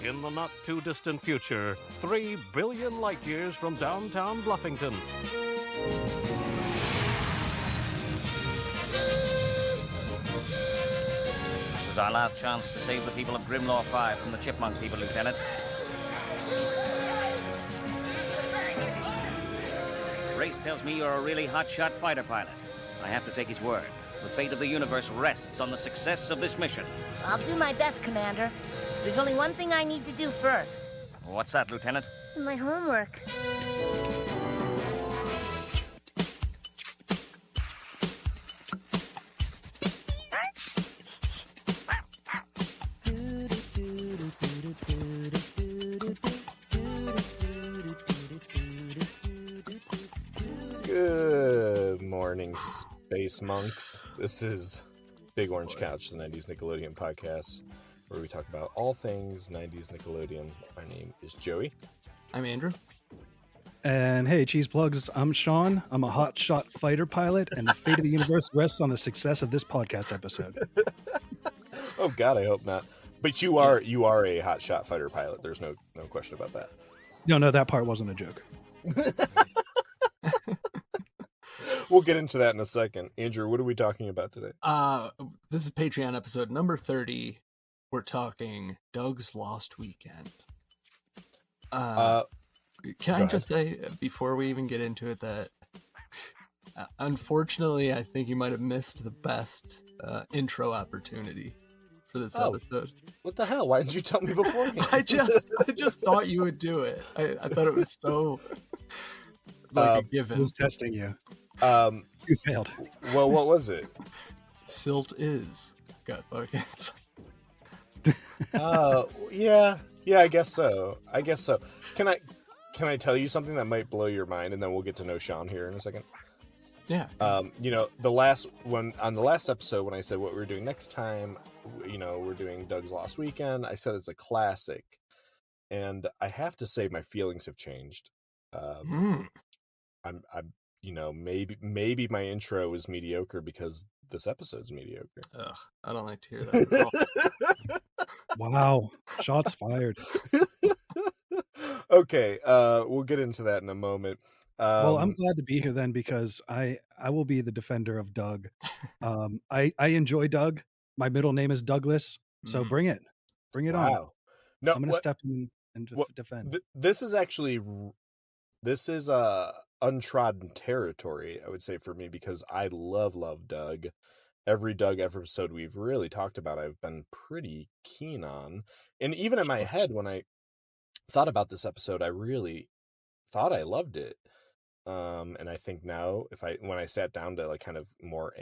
in the not-too-distant future, 3 billion light years from downtown Bluffington. This is our last chance to save the people of Grimlaw 5 from the Chipmunk people, Lieutenant. Race tells me you're a really hotshot fighter pilot. I have to take his word. The fate of the universe rests on the success of this mission. I'll do my best, Commander. There's only one thing I need to do first. What's that, Lieutenant? My homework. Good morning, space monks. This is Big Orange Couch, the 90s Nickelodeon podcast, where we talk about all things 90s Nickelodeon. My name is Joey. I'm Andrew. And hey, cheese plugs, I'm Sean. I'm a hotshot fighter pilot, and the fate of the universe rests on the success of this podcast episode. Oh God, I hope not. But you are a hotshot fighter pilot. There's no question about that. No, that part wasn't a joke. We'll get into that in a second. Andrew, what are we talking about today? This is Patreon episode number 30. We're talking Doug's Lost Weekend. Can I just say, before we even get into it, that unfortunately, I think you might have missed the best intro opportunity for this episode. What the hell? Why didn't you tell me beforehand? I just thought you would do it. I thought it was so like a given. I was testing you. You failed. Well, what was it? Silt is gut buckets. Yeah, I guess so. Can I tell you something that might blow your mind, and then we'll get to know Sean here in a second? Yeah. On the last episode, when I said what we were doing next time, we're doing Doug's Lost Weekend, I said it's a classic, and I have to say my feelings have changed. I'm maybe my intro is mediocre because this episode's mediocre. Ugh, I don't like to hear that at all. Wow, shots fired. Okay, we'll get into that in a moment. Well, I'm glad to be here then, because I will be the defender of Doug. I enjoy Doug. My middle name is Douglas, so bring it on. No, I'm going to step in and defend. This is untrodden territory, I would say, for me, because I love Doug. Every Doug episode we've really talked about, I've been pretty keen on. And even in my head, when I thought about this episode, I really thought I loved it. And I think now, when I sat down to like kind of more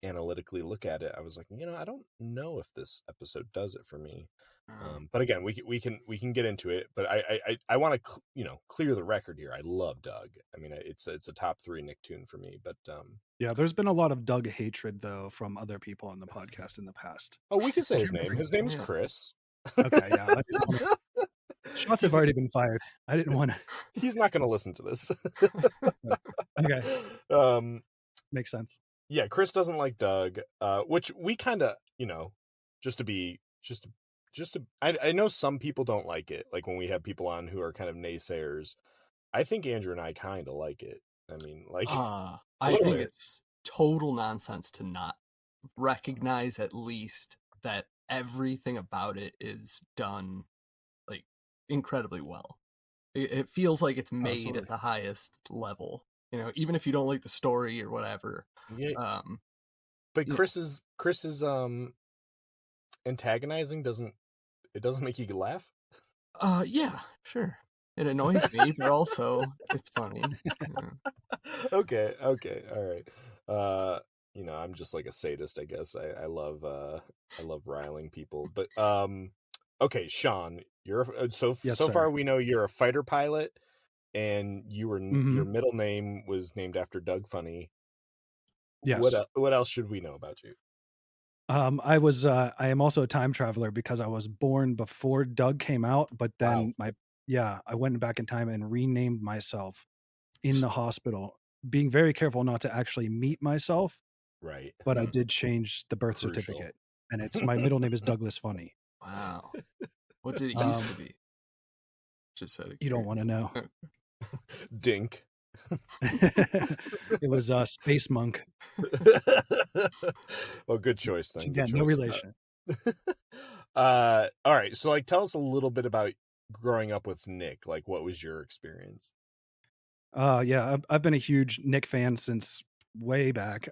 analytically look at it, I was like, I don't know if this episode does it for me. But again, we can get into it. But I want to clear the record here. I love Doug. I mean, it's a top 3 Nicktoon for me. But yeah, there's been a lot of Doug hatred though from other people on the podcast in the past. Oh, we can say his name. His name's Chris. Okay, yeah. Shots have already been fired. I didn't want to. He's not going to listen to this. Okay. Makes sense. Yeah, Chris doesn't like Doug, which we kind of, I know some people don't like it. Like when we have people on who are kind of naysayers, I think Andrew and I kind of like it. I mean, like, I think it's total nonsense to not recognize at least that everything about it is done like incredibly well. It feels like it's made Absolutely. at the highest level, even if you don't like the story or whatever. Yeah. But Chris's antagonizing doesn't make you laugh? Yeah, sure. It annoys me, but also it's funny. Okay, all right. I'm just like a sadist, I guess. I love riling people. But okay, Sean, so far we know you're a fighter pilot, and your middle name was named after Doug Funny. Yes. What else should we know about you? I am also a time traveler because I was born before Doug came out, but then I went back in time and renamed myself in the hospital, being very careful not to actually meet myself. Right. But I did change the birth certificate, and my middle name is Douglas Funny. Wow. What did it used to be? Just said You don't want to know. Dink. It was Space Monk. Well, good choice then. Again, Good no choice. relation. All right. So, like, tell us a little bit about growing up with Nick. Like, what was your experience? Yeah, I've been a huge Nick fan since way back.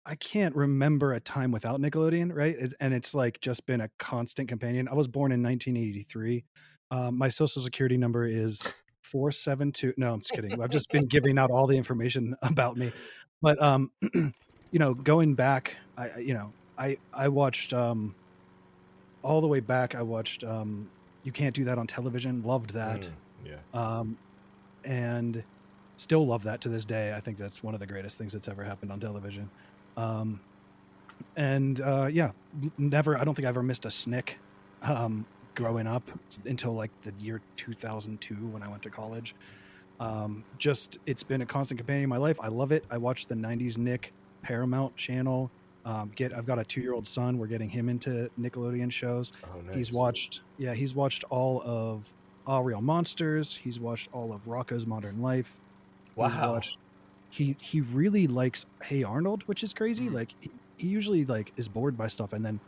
I can't remember a time without Nickelodeon, right? And it's like just been a constant companion. I was born in 1983. My social security number is 472. No, I'm just kidding. I've just been giving out all the information about me. But going back, I watched all the way back. I watched You Can't Do That on Television. Loved that. Yeah. And still love that to this day. I think that's one of the greatest things that's ever happened on television. Never, I don't think I ever missed a snick growing up until like the year 2002 when I went to college. It's been a constant companion in my life. I love it. I watched the 90s Nick Paramount channel. I've got a 2-year-old son. We're getting him into Nickelodeon shows. Oh, nice. He's watched all of All Real Monsters. He's watched all of Rocko's Modern Life. Wow. He really likes Hey Arnold, which is crazy. Like he usually like is bored by stuff, and then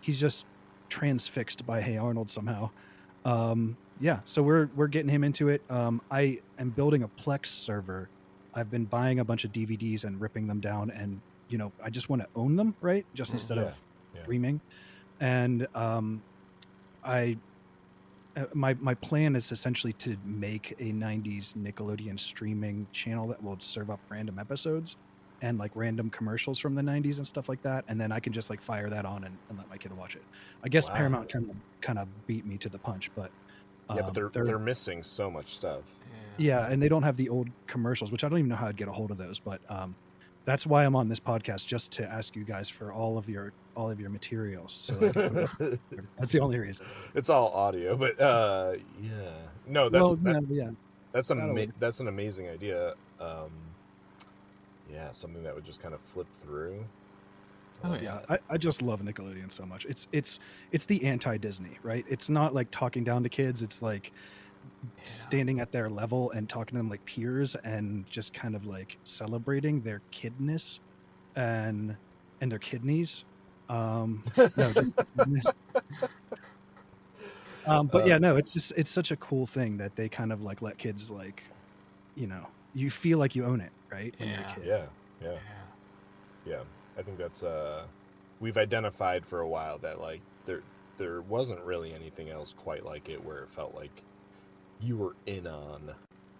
he's just transfixed by Hey Arnold somehow. So we're getting him into it. I am building a Plex server. I've been buying a bunch of DVDs and ripping them down, and I just want to own them, right? Just instead of streaming. And my plan is essentially to make a 90s Nickelodeon streaming channel that will serve up random episodes and like random commercials from the 90s and stuff like that, and then I can just like fire that on and let my kid watch it. I guess Wow. Paramount kind of beat me to the punch, but but they're missing so much stuff. Yeah, and they don't have the old commercials, which I don't even know how I'd get a hold of those, but that's why I'm on this podcast, just to ask you guys for all of your materials. So that's the only reason. It's all audio, but no, that's an amazing idea. Something that would just kind of flip through. Oh yeah, I just love Nickelodeon so much. It's the anti-Disney, right? It's not like talking down to kids. It's like standing at their level and talking to them like peers and just kind of like celebrating their kidness and their kidneys. It's such a cool thing that they kind of like let kids like, you feel like you own it, right? When you're a kid. Yeah. I think that's we've identified for a while that like there wasn't really anything else quite like it, where it felt like you were in on,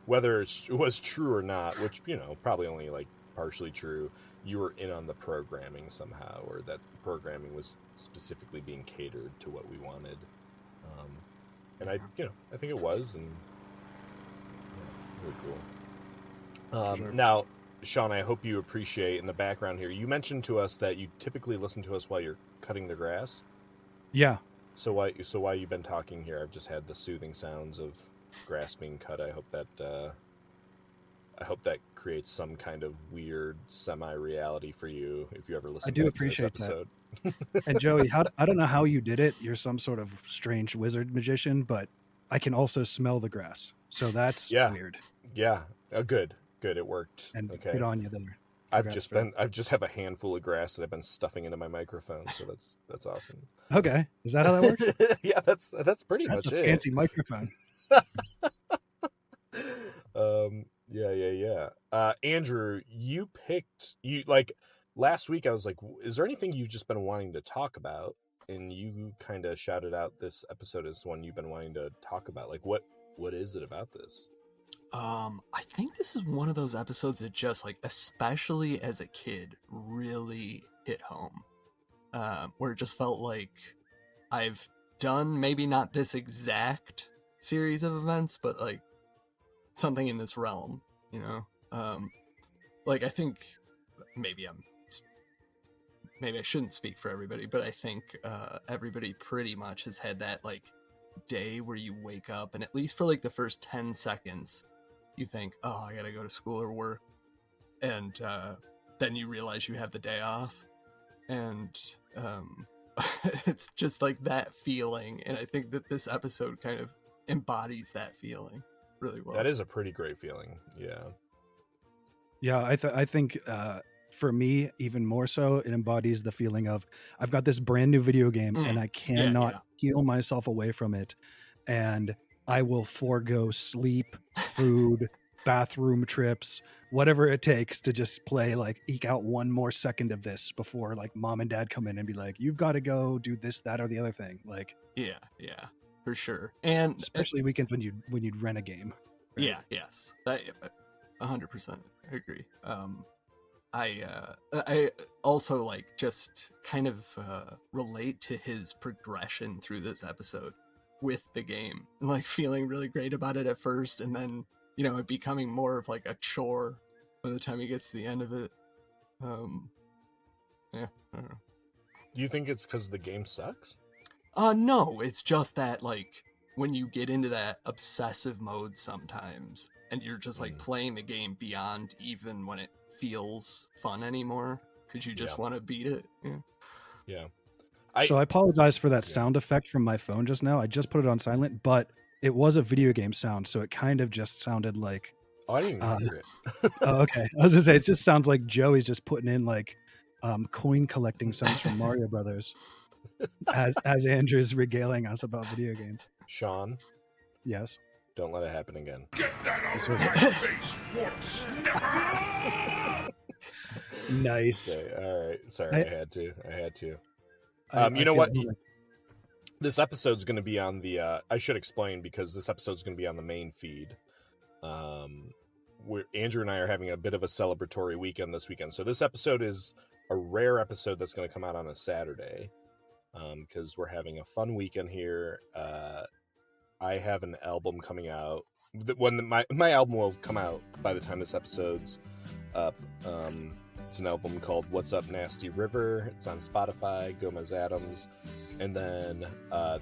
whether it was true or not, which probably only like partially true. You were in on the programming somehow, or that the programming was specifically being catered to what we wanted. And I think it was, and really cool. Sure. Now, Sean, I hope you appreciate in the background here, you mentioned to us that you typically listen to us while you're cutting the grass. Yeah. So while you've been talking here, I've just had the soothing sounds of grass being cut. I hope that creates some kind of weird semi-reality for you if you ever listen. I do back to this appreciate episode. that. And Joey, I don't know how you did it. You're some sort of strange wizard magician, but I can also smell the grass. So that's weird. Yeah. Good. It worked. And okay. Good on you there. I've just have a handful of grass that I've been stuffing into my microphone, so that's awesome. Okay. Is that how that works? Yeah, that's pretty That's much a it. fancy microphone. Yeah. Andrew, last week I was like, is there anything you've just been wanting to talk about? And you kind of shouted out this episode as one you've been wanting to talk about. Like, what is it about this? I think this is one of those episodes that just like, especially as a kid, really hit home. Where it just felt like I've done maybe not this exact series of events, but like something in this realm, like I think maybe I shouldn't speak for everybody, but I think everybody pretty much has had that like day where you wake up and at least for like the first 10 seconds you think, oh, I gotta go to school or work, and then you realize you have the day off, and it's just like that feeling, and I think that this episode kind of embodies that feeling really well. That is a pretty great feeling. Yeah, I think for me, even more so, it embodies the feeling of I've got this brand new video game and I cannot peel myself away from it, and I will forego sleep, food, bathroom trips, whatever it takes to just play, like eke out one more second of this before like mom and dad come in and be like, you've got to go do this, that, or the other thing. Like, yeah, for sure. And especially weekends when you'd rent a game. Right? Yes, that 100%. I agree. I also like just kind of relate to his progression through this episode with the game, and like feeling really great about it at first, and then it becoming more of like a chore by the time he gets to the end of it. I don't know. Do you think it's because the game sucks? No, it's just that like when you get into that obsessive mode sometimes, and you're just like playing the game beyond even when it feels fun anymore, because you just want to beat it. Yeah. So I apologize for that sound effect from my phone just now. I just put it on silent, but it was a video game sound, so it kind of just sounded like... Oh, I didn't even hear it. Oh, okay. I was going to say, it just sounds like Joey's just putting in like coin collecting sounds from Mario Brothers as Andrew's regaling us about video games. Sean? Yes? Don't let it happen again. Get that out of my face once. Never. Nice. Okay, all right. Sorry, I had to. I know what? feel like- This episode's going to be on the... I should explain, because this episode's going to be on the main feed. Andrew and I are having a bit of a celebratory weekend this weekend. So this episode is a rare episode that's going to come out on a Saturday, because we're having a fun weekend here. I have an album coming out. My album will come out by the time this episode's up. It's an album called What's Up Nasty River. It's on Spotify, Gomez Adams. And then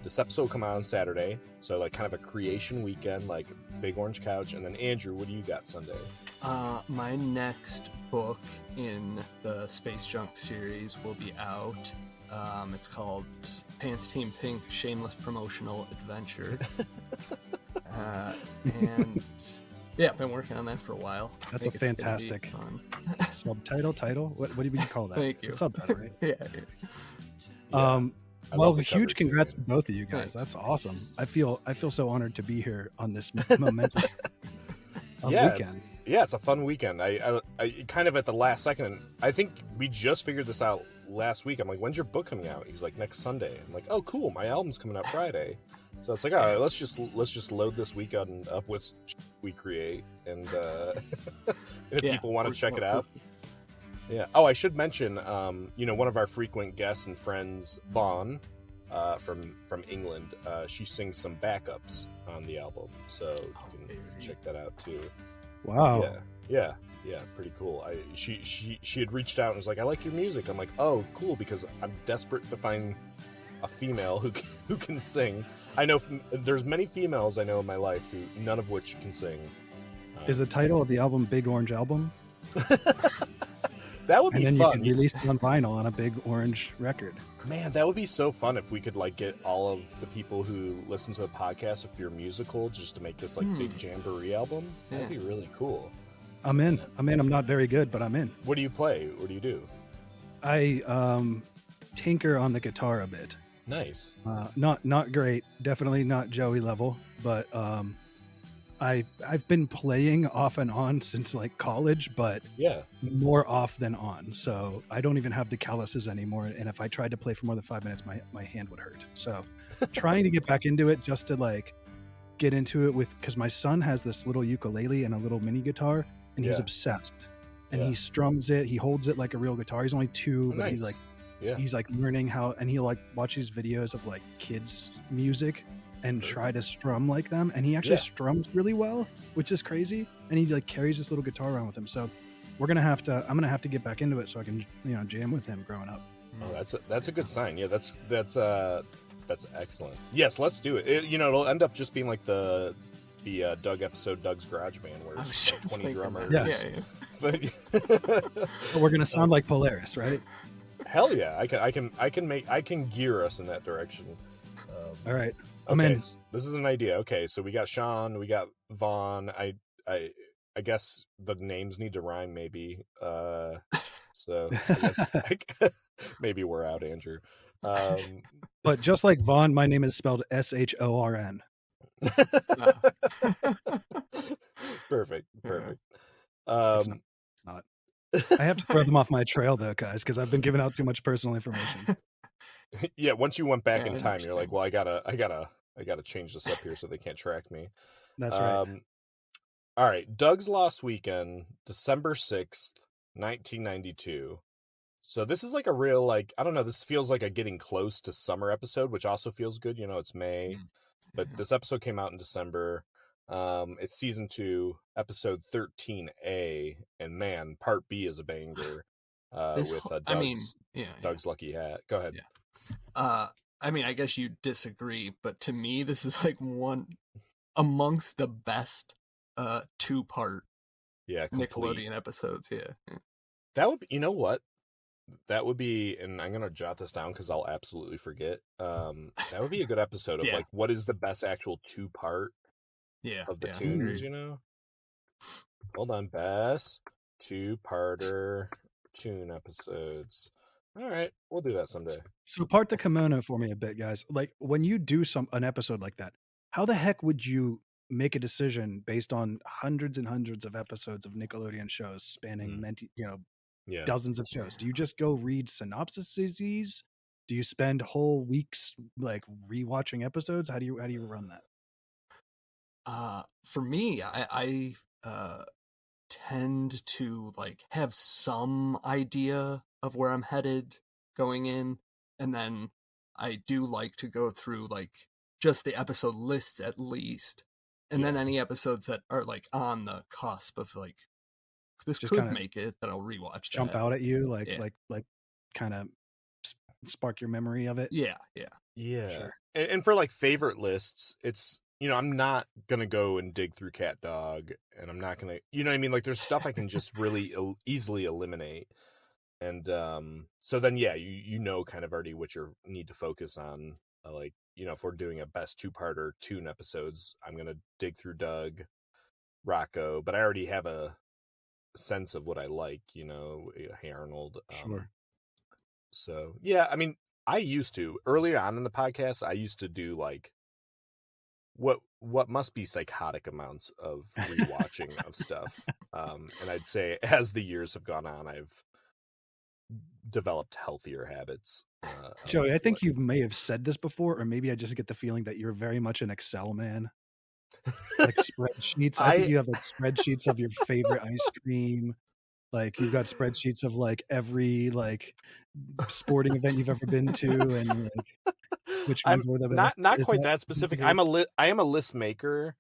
this episode will come out on Saturday. So like kind of a creation weekend, like Big Orange Couch. And then Andrew, what do you got Sunday? My next book in the Space Junk series will be out. It's called Pants Team Pink Shameless Promotional Adventure. And yeah, I've been working on that for a while. That's a fantastic title. What do you call that? Thank you. It's subtitle, right? Yeah. Well, huge congrats to both of you guys. That's awesome. I feel so honored to be here on this momentum. Weekend. It's a fun weekend. I kind of at the last second, and I think we just figured this out last week. I'm like, when's your book coming out? He's like, next Sunday. I'm like, oh, cool. My album's coming out Friday. So it's like, all right, let's just load this weekend up with We Create, and if people want to check it out. Yeah. Oh, I should mention, one of our frequent guests and friends, Vaughn, from England, she sings some backups on the album, so you can check that out too. Wow. Yeah, pretty cool. She had reached out and was like, I like your music. I'm like, oh, cool, because I'm desperate to find a female who can sing. I know there's many females I know in my life who none of which can sing. Is the title of the album Big Orange Album? That would be fun. And then you can release it on vinyl on a big orange record. Man, that would be so fun if we could like get all of the people who listen to the podcast, if you're musical, just to make this like big jamboree album. That'd be really cool. I'm in. I'm not very good, but I'm in. What do you play? What do you do? I tinker on the guitar a bit. Nice. Not great. Definitely not Joey level, but I've been playing off and on since like college, but more off than on. So I don't even have the calluses anymore. And if I tried to play for more than 5 minutes, my hand would hurt. So trying to get back into it just to like get into it because my son has this little ukulele and a little mini guitar, and he's obsessed. And he strums it. He holds it like a real guitar. He's only 2, but he's like, he's like learning how, and he'll like watch these videos of like kids music and try to strum like them, and he actually strums really well, which is crazy. And he like carries this little guitar around with him. So I'm gonna have to get back into it so I can jam with him growing up. Oh, that's a good sign. Yeah, that's excellent. Yes, let's do it. It'll end up just being like the Doug episode, Doug's Garage Band, where it's like 20 drummers. Yes. But we're gonna sound like Polaris, right? Hell yeah, I can gear us in that direction. All right, I'm okay, in. so this is an idea. Okay, so we got Sean, we got Vaughn. I guess the names need to rhyme, maybe. So I guess maybe we're out, Andrew. But just like Vaughn, my name is spelled Shorn. Perfect. It's not. I have to throw them off my trail though, guys, because I've been giving out too much personal information. Yeah, once you went back Yeah, in I time, understand. you're like, well, I gotta change this up here so they can't track me. That's right. All right, Doug's Lost Weekend, December 6th, 1992. So this is like a real, like, I don't know, this feels like a getting close to summer episode, which also feels good. You know, it's May, but this episode came out in December. It's season 2, episode 13A, and man, part B is a banger. Doug's Lucky Hat. Go ahead. Yeah. I mean, I guess you disagree, but to me, this is like one amongst the best 2-part Nickelodeon episodes. Yeah. That would be, you know what? That would be, and I'm gonna jot this down because I'll absolutely forget. That would be a good episode of like what is the best actual 2-part of the tunes, you know? Hold on, best 2-parter tune episodes. All right, we'll do that someday. So part the kimono for me a bit, guys. Like when you do an episode like that, how the heck would you make a decision based on hundreds and hundreds of episodes of Nickelodeon shows spanning dozens of shows? Do you just go read synopsises? Do you spend whole weeks like rewatching episodes? How do you run that? For me, I tend to like have some idea of where I'm headed going in, and then I do like to go through like just the episode lists at least, and then any episodes that are like on the cusp of like this just could make it, that I'll rewatch. Jump out at you like kind of spark your memory of it. Yeah. Sure. And for like favorite lists, it's, you know, I'm not gonna go and dig through Cat Dog, and I'm not gonna, you know what I mean? Like there's stuff I can just really easily eliminate. And so then, yeah, you know kind of already what you need to focus on. Like, you know, if we're doing a best 2-parter tune episodes, I'm going to dig through Doug, Rocco, but I already have a sense of what I like, you know, Hey Arnold. Sure. So, yeah, I mean, I used to, earlier on in the podcast, I used to do like what must be psychotic amounts of rewatching of stuff. And I'd say as the years have gone on, I've developed healthier habits. Joey, I think you may have said this before, or maybe I just get the feeling that you're very much an Excel man. Like spreadsheets. I think you have like spreadsheets of your favorite ice cream. Like you've got spreadsheets of like every like sporting event you've ever been to, and like which ones were the best. Not quite that specific. I am a list maker.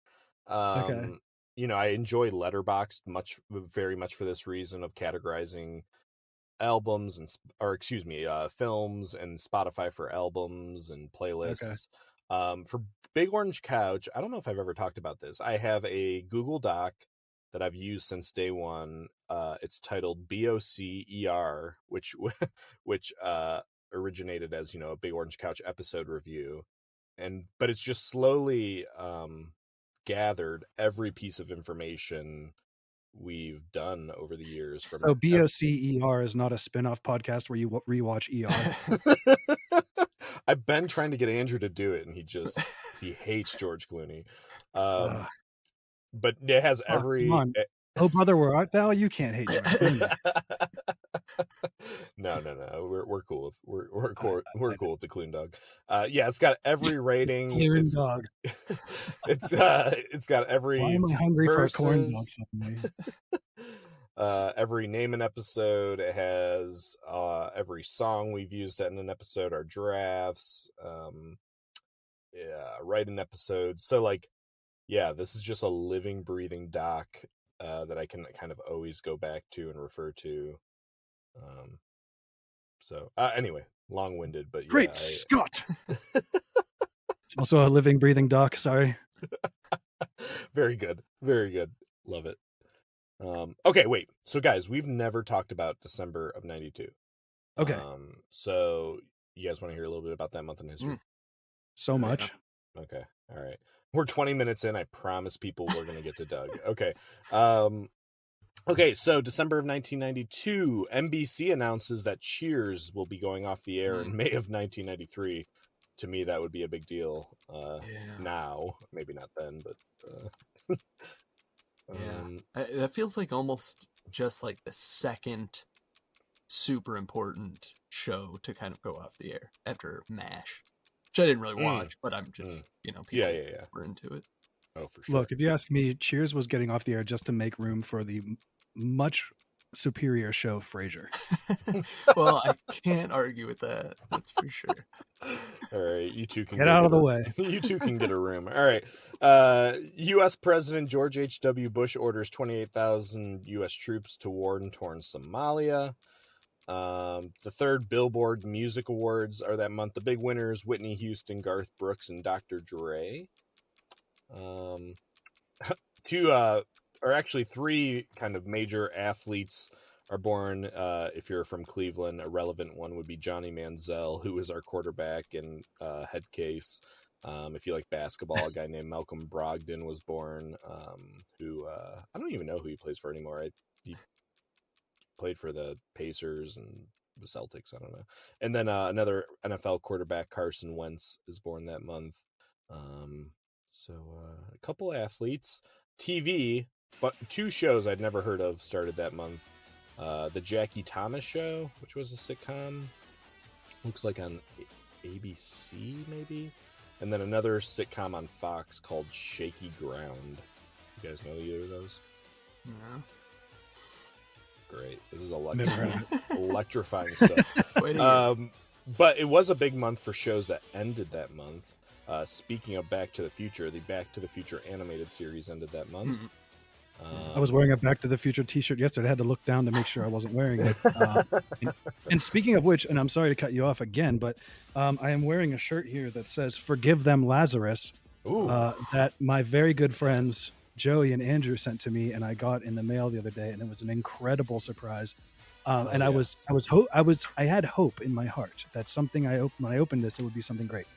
Okay. You know, I enjoy Letterboxd very much for this reason of categorizing albums films, and Spotify for albums and playlists. For Big Orange Couch, I don't know if I've ever talked about this. I have a Google Doc that I've used since day one. It's titled BOCER, which originated as, you know, a Big Orange Couch episode review, but it's just slowly gathered every piece of information we've done over the years. From so BOCER is not a spin-off podcast where you rewatch ER. I've been trying to get Andrew to do it, and he hates George Clooney. But it has every. Come on. Oh brother, where art thou? You can't hate George Clooney. No. We're cool. We're cool with the Clune Dog. Yeah, it's got every rating. Clune Dog. It's got every. Why am I hungry for a corn dog suddenly? Every name an episode. It has every song we've used in an episode, our drafts, write an episode. So like, yeah, this is just a living, breathing doc that I can kind of always go back to and refer to. So anyway, long-winded, but Great Scott! It's also a living, breathing doc. Sorry. Very good. Love it. Okay, wait. So guys, we've never talked about December of 92. Okay. So you guys want to hear a little bit about that month in history? So much. Okay. All right. We're 20 minutes in. I promise people we're going to get to Doug. Okay. Okay, so December of 1992, NBC announces that Cheers will be going off the air in May of 1993. To me, that would be a big deal. Now, maybe not then, but that feels like almost just like the second super important show to kind of go off the air after MASH, which I didn't really watch, but I'm just people were into it. Oh, for sure. Look, if you ask me, Cheers was getting off the air just to make room for the much superior show Frasier. Well, I can't argue with that. That's for sure. All right, you two can get out of the way. You two can get a room. All right. U.S. President George H.W. Bush orders 28,000 U.S. troops to war-torn Somalia. The third Billboard Music Awards are that month. The big winners: Whitney Houston, Garth Brooks, and Dr. Dre. Three kind of major athletes are born. If you're from Cleveland, a relevant one would be Johnny Manziel, who is our quarterback and head case. If you like basketball, a guy named Malcolm Brogdon was born, who I don't even know who he plays for anymore. He played for the Pacers and the Celtics. I don't know. And then another NFL quarterback, Carson Wentz, is born that month. So a couple athletes. TV, but two shows I'd never heard of started that month. The Jackie Thomas Show, which was a sitcom, looks like on ABC maybe, and then another sitcom on Fox called Shaky Ground. You guys know either of those? No. Great. This is electrifying stuff. But it was a big month for shows that ended that month. Speaking of Back to the Future, the Back to the Future animated series ended that month. I was wearing a Back to the Future t-shirt yesterday. I had to look down to make sure I wasn't wearing it. And speaking of which, and I'm sorry to cut you off again, but I am wearing a shirt here that says "Forgive Them, Lazarus," that my very good friends Joey and Andrew sent to me, and I got in the mail the other day, and it was an incredible surprise. I had hope in my heart that something when I opened this, it would be something great.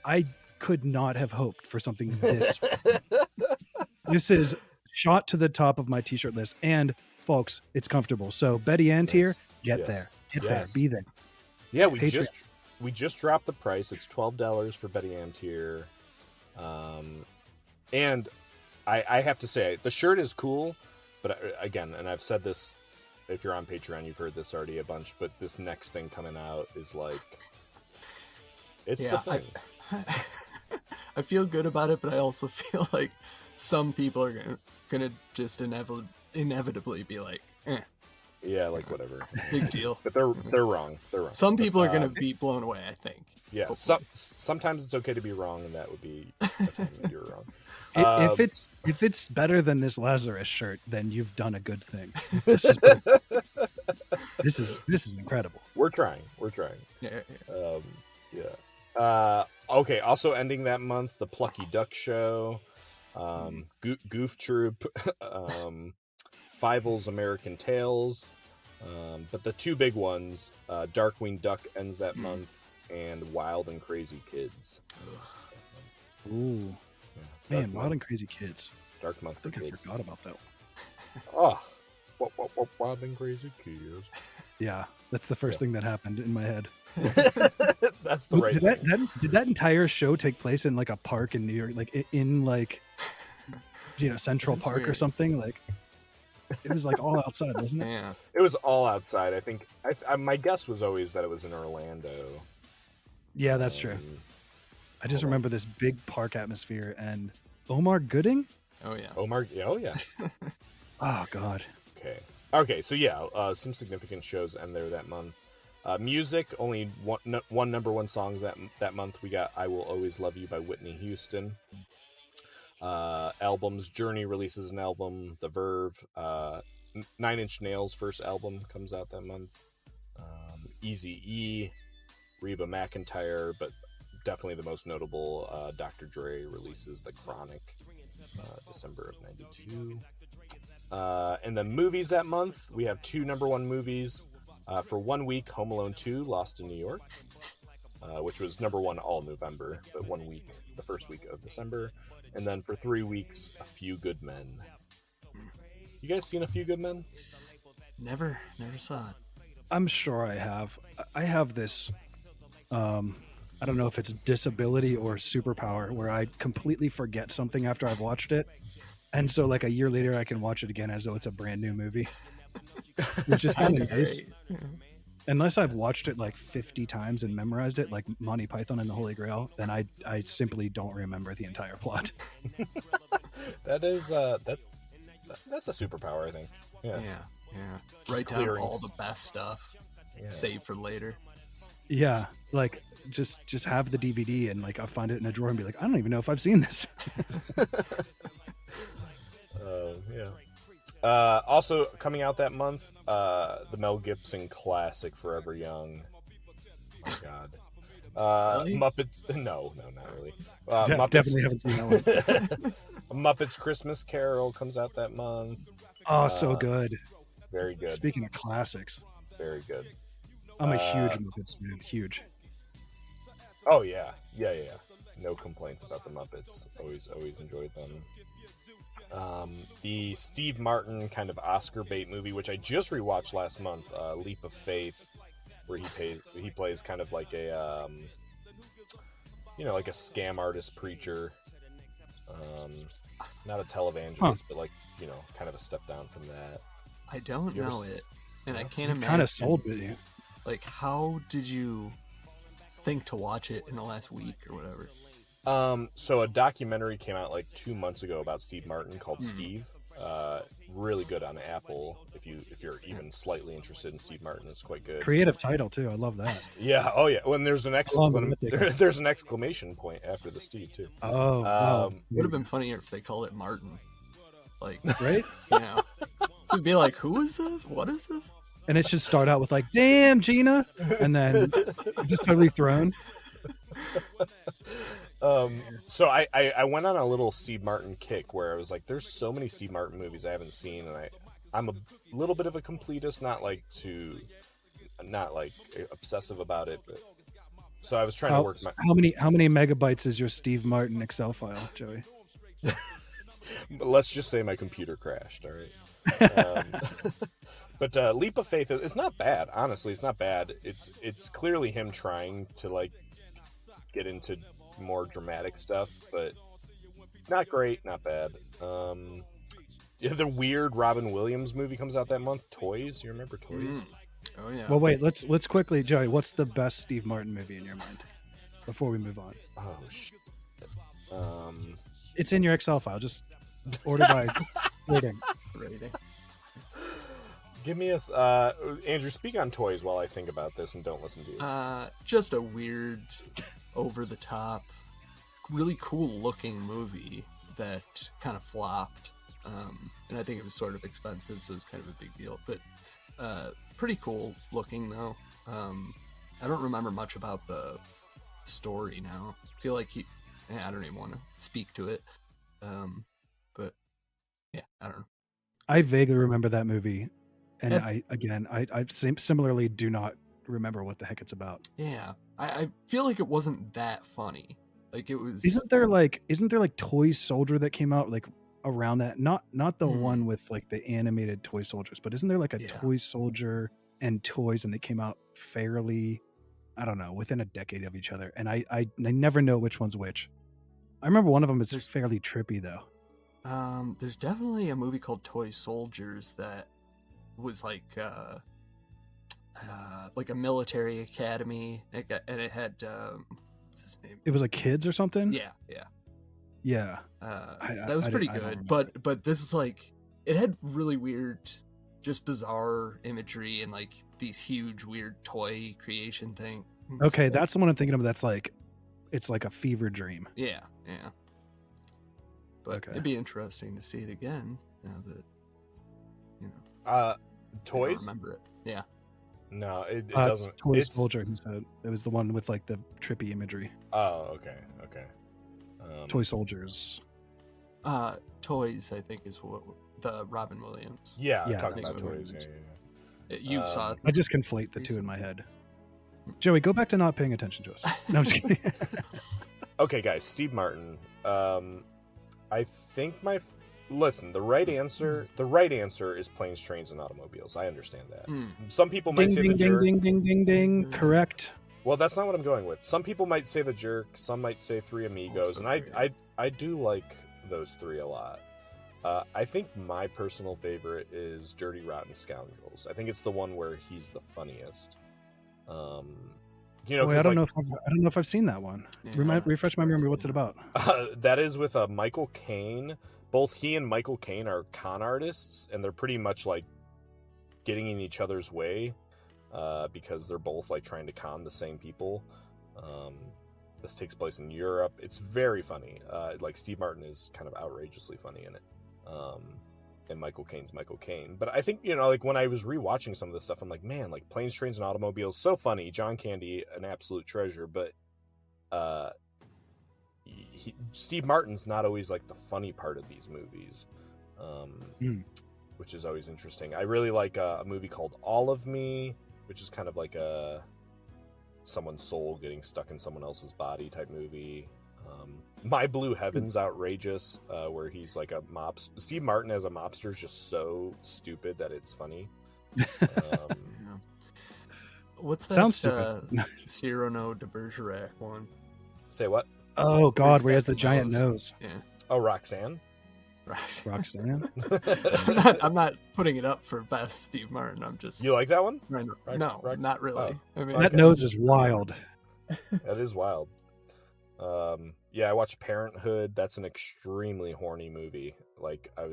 I could not have hoped for something this. This is shot to the top of my t-shirt list, and folks, it's comfortable. So Betty Ann tier, get there, be there. Yeah, we just dropped the price. It's $12 for Betty Ann tier, and I have to say the shirt is cool, but again, and I've said this, if you're on Patreon, you've heard this already a bunch, but this next thing coming out is like, it's the thing. I feel good about it, but I also feel like some people are gonna just inevitably be like, yeah, like whatever, big deal. But they're wrong. Some people are gonna be blown away, I think. Yeah, sometimes it's okay to be wrong, and that would be a time that you're wrong. If it's better than this Lazarus shirt, then you've done a good thing. This is incredible. We're trying. Yeah. Okay. Also ending that month, the Plucky Duck Show, Goof Troop, Fievel's American Tales, but the two big ones, Darkwing Duck ends that month, and Wild and Crazy Kids. Ooh, yeah, man, Wild and Crazy Kids. Dark month. I think I forgot about that one. Oh, Wild and Crazy Kids. Yeah, that's the first thing that happened in my head. That's the right. Did that entire show take place in like a park in New York, like in like Central Park weird. Or something? Like it was like all outside, wasn't it? Yeah, it was all outside. I think. My guess was always that it was in Orlando. Yeah, that's true. I just remember this big park atmosphere and Omar Gooding. Oh yeah, Omar. Oh yeah. Oh God. Okay. So yeah, some significant shows end there that month. Music, only one number one songs that month. We got "I Will Always Love You" by Whitney Houston. Albums, Journey releases an album. The Verve, 9 Inch Nails' first album comes out that month. Eazy-E, Reba McEntire, but definitely the most notable, Dr. Dre releases The Chronic, December of '92. And then movies that month, we have two number one movies. For 1 week, Home Alone 2, Lost in New York, which was number 1 all November, but 1 week, the first week of December. And then for 3 weeks, A Few Good Men. You guys seen A Few Good Men? Never saw it. I'm sure I have. I have this, I don't know if it's disability or superpower, where I completely forget something after I've watched it. And so like a year later, I can watch it again as though it's a brand new movie. Which is kind of nice. Unless I've watched it like 50 times and memorized it, like Monty Python and the Holy Grail, then I simply don't remember the entire plot. That's a superpower, I think. Yeah. Write down all the best stuff, save for later. Yeah, like just have the DVD and like I'll find it in a drawer and be like, I don't even know if I've seen this. Also coming out that month, the Mel Gibson classic Forever Young. Oh my God. Really? Muppets. No, not really. Definitely haven't seen that one. Muppets Christmas Carol comes out that month. Oh, so good. Very good. Speaking of classics, Very good. I'm a huge Muppets fan. Huge. Oh yeah. No complaints about the Muppets. Always enjoyed them. The Steve Martin kind of Oscar bait movie, which I just rewatched last month, Leap of Faith, where he plays kind of like a like a scam artist preacher, not a televangelist, but like kind of a step down from that. I don't know it, and I can't imagine. Kind of sold it. Like, how did you think to watch it in the last week or whatever? So a documentary came out like 2 months ago about Steve Martin called Steve. Really good on Apple. If you're even slightly interested in Steve Martin, it's quite good. Creative title too. I love that. Yeah. Oh yeah. When there's an there's an exclamation point after the Steve too. Would have been funnier if they called it Martin. Like, right? It'd be like, who is this? What is this? And it should start out with like, "Damn, Gina," and then just totally thrown. So I went on a little Steve Martin kick where I was like, there's so many Steve Martin movies I haven't seen, and I'm a little bit of a completist, not like obsessive about it, but so I was trying to work my... How many megabytes is your Steve Martin Excel file, Joey? Let's just say my computer crashed. All right. But Leap of Faith, it's not bad. Honestly, it's not bad. It's clearly him trying to like get into more dramatic stuff, but not great, not bad. The weird Robin Williams movie comes out that month. Toys, you remember Toys? Oh yeah. Well, wait. Let's quickly, Joey. What's the best Steve Martin movie in your mind? Before we move on. Oh shit. It's in your Excel file. Just order by rating. Give me a Andrew. Speak on Toys while I think about this and don't listen to you. Just a weird, over the top, really cool looking movie that kind of flopped. And I think it was sort of expensive, so it was kind of a big deal. But pretty cool looking though. I don't remember much about the story now. I feel like I don't even want to speak to it. But yeah, I don't know. I vaguely remember that movie, and I similarly do not remember what the heck it's about. Yeah, I feel like it wasn't that funny. Like it was. Isn't there like Toy Soldier that came out like around that? Not the one with like the animated Toy Soldiers, but isn't there like a Toy Soldier and Toys, and they came out fairly, I don't know, within a decade of each other, and I never know which one's which. I remember one of them is fairly trippy though. There's definitely a movie called Toy Soldiers that was like a military academy, and it had what's his name? It was like kids or something. Yeah. That was pretty good, but this is like, it had really weird, just bizarre imagery and like these huge weird toy creation thing. Okay, that's the one I'm thinking of. That's like, it's like a fever dream. Yeah. But it'd be interesting to see it again now that Toys. I don't remember it. Yeah. No, it doesn't. Toy Soldier. It was the one with like the trippy imagery. Oh, okay. Toy Soldiers. Toys, I think, is what the Robin Williams. Yeah, I'm talking about Toys. You saw it. I just conflate the two in my head. Joey, go back to not paying attention to us. No, I'm just kidding. Okay, guys, Steve Martin. I think listen, the right answer is Planes, Trains, and Automobiles. I understand that. Some people might say the jerk. Ding, ding, ding, ding. Correct. Well, that's not what I'm going with. Some people might say the jerk. Some might say Three Amigos, and I do like those three a lot. I think my personal favorite is Dirty Rotten Scoundrels. I think it's the one where he's the funniest. I don't know if I've seen that one. Yeah. Refresh my memory. What's it about? That is with Michael Caine. Both he and Michael Caine are con artists, and they're pretty much like getting in each other's way because they're both like trying to con the same people. This takes place in Europe. It's very funny. Like Steve Martin is kind of outrageously funny in it. And Michael Caine's Michael Caine. But I think, like when I was rewatching some of this stuff, I'm like, man, like Planes, Trains, and Automobiles, so funny. John Candy, an absolute treasure. But Steve Martin's not always like the funny part of these movies, which is always interesting. I really like a movie called All of Me, which is kind of like someone's soul getting stuck in someone else's body type movie. My Blue Heaven's outrageous, where he's like a mobster. Steve Martin as a mobster is just so stupid that it's funny. What's that? Sounds stupid. Cyrano de Bergerac one. Say what? Oh God, where he has the giant nose. Yeah. Oh, Roxanne. Roxanne. I'm not putting it up for best Steve Martin. I'm just. You like that one? No, not really. Oh. I mean, that nose is wild. That is wild. Yeah, I watched Parenthood. That's an extremely horny movie. Like I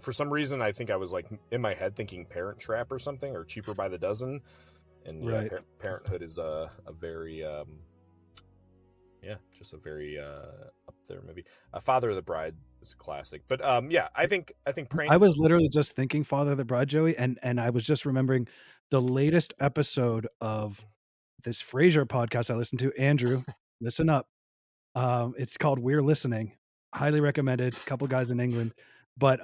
for some reason I think I was like in my head thinking Parent Trap or something, or Cheaper by the Dozen. And right. Parenthood is a very just a very up there movie. Father of the Bride is a classic. But I think I was literally just thinking Father of the Bride, Joey, and I was just remembering the latest episode of this Frasier podcast I listened to. Andrew, listen up. It's called We're Listening. Highly recommended. A couple guys in England. But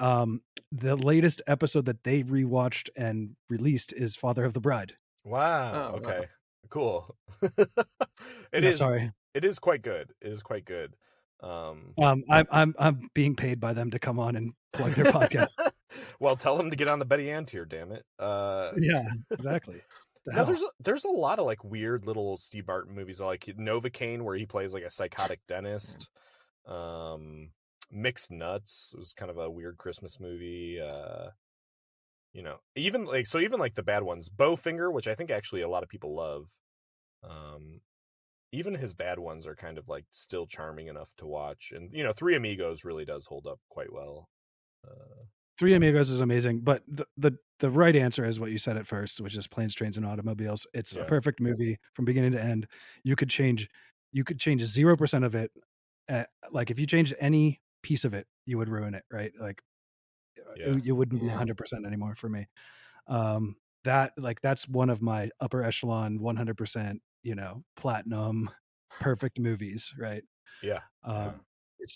the latest episode that they rewatched and released is Father of the Bride. Wow. Oh, okay. wow. Cool. Sorry. It is quite good. It is quite good. I'm being paid by them to come on and plug their podcast. Well, tell them to get on the Betty Ann tier, damn it. Yeah, exactly. No, there's a lot of like weird little Steve Martin movies, like Novocaine, where he plays like a psychotic dentist. Mixed Nuts was kind of a weird Christmas movie. Even like the bad ones, Bowfinger, which I think actually a lot of people love. Even his bad ones are kind of like still charming enough to watch, and Three Amigos really does hold up quite well. Three Amigos is amazing, but the right answer is what you said at first, which is Planes, Trains, and Automobiles. It's a perfect movie from beginning to end. You could change 0% of it. Like if you changed any piece of it, you would ruin it, right? Like you wouldn't be 100% anymore for me. That's one of my upper echelon 100%, platinum perfect movies, right? Yeah.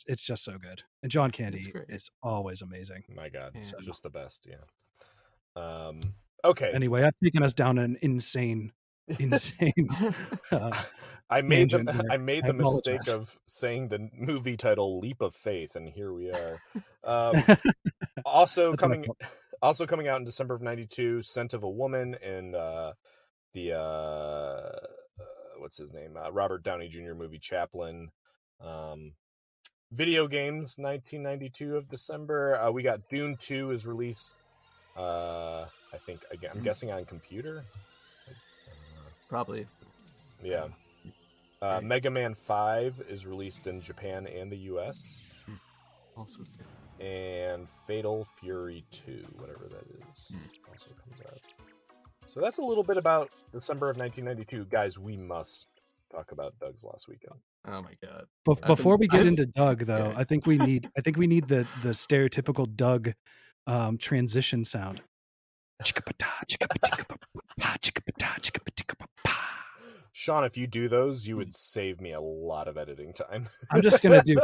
It's just so good. And John Candy, it's always amazing. My God, it's just the best. Yeah. Okay. Anyway, I've taken us down an insane. I made the mistake of saying the movie title "Leap of Faith," and here we are. Also coming out in December of '92, "Scent of a Woman" and what's his name? Robert Downey Jr. movie Chaplin. Video games, 1992 of December. We got Dune 2 is released. I think again, I'm guessing on computer. Probably. Yeah. Mega Man 5 is released in Japan and the US. Also. And Fatal Fury 2, whatever that is, also comes out. So that's a little bit about December of 1992. Guys, we must talk about Doug's Last Weekend. Oh my God. Before we get into Doug, though, I think we need the stereotypical Doug transition sound. Sean, if you do those, you would save me a lot of editing time. I'm just gonna do.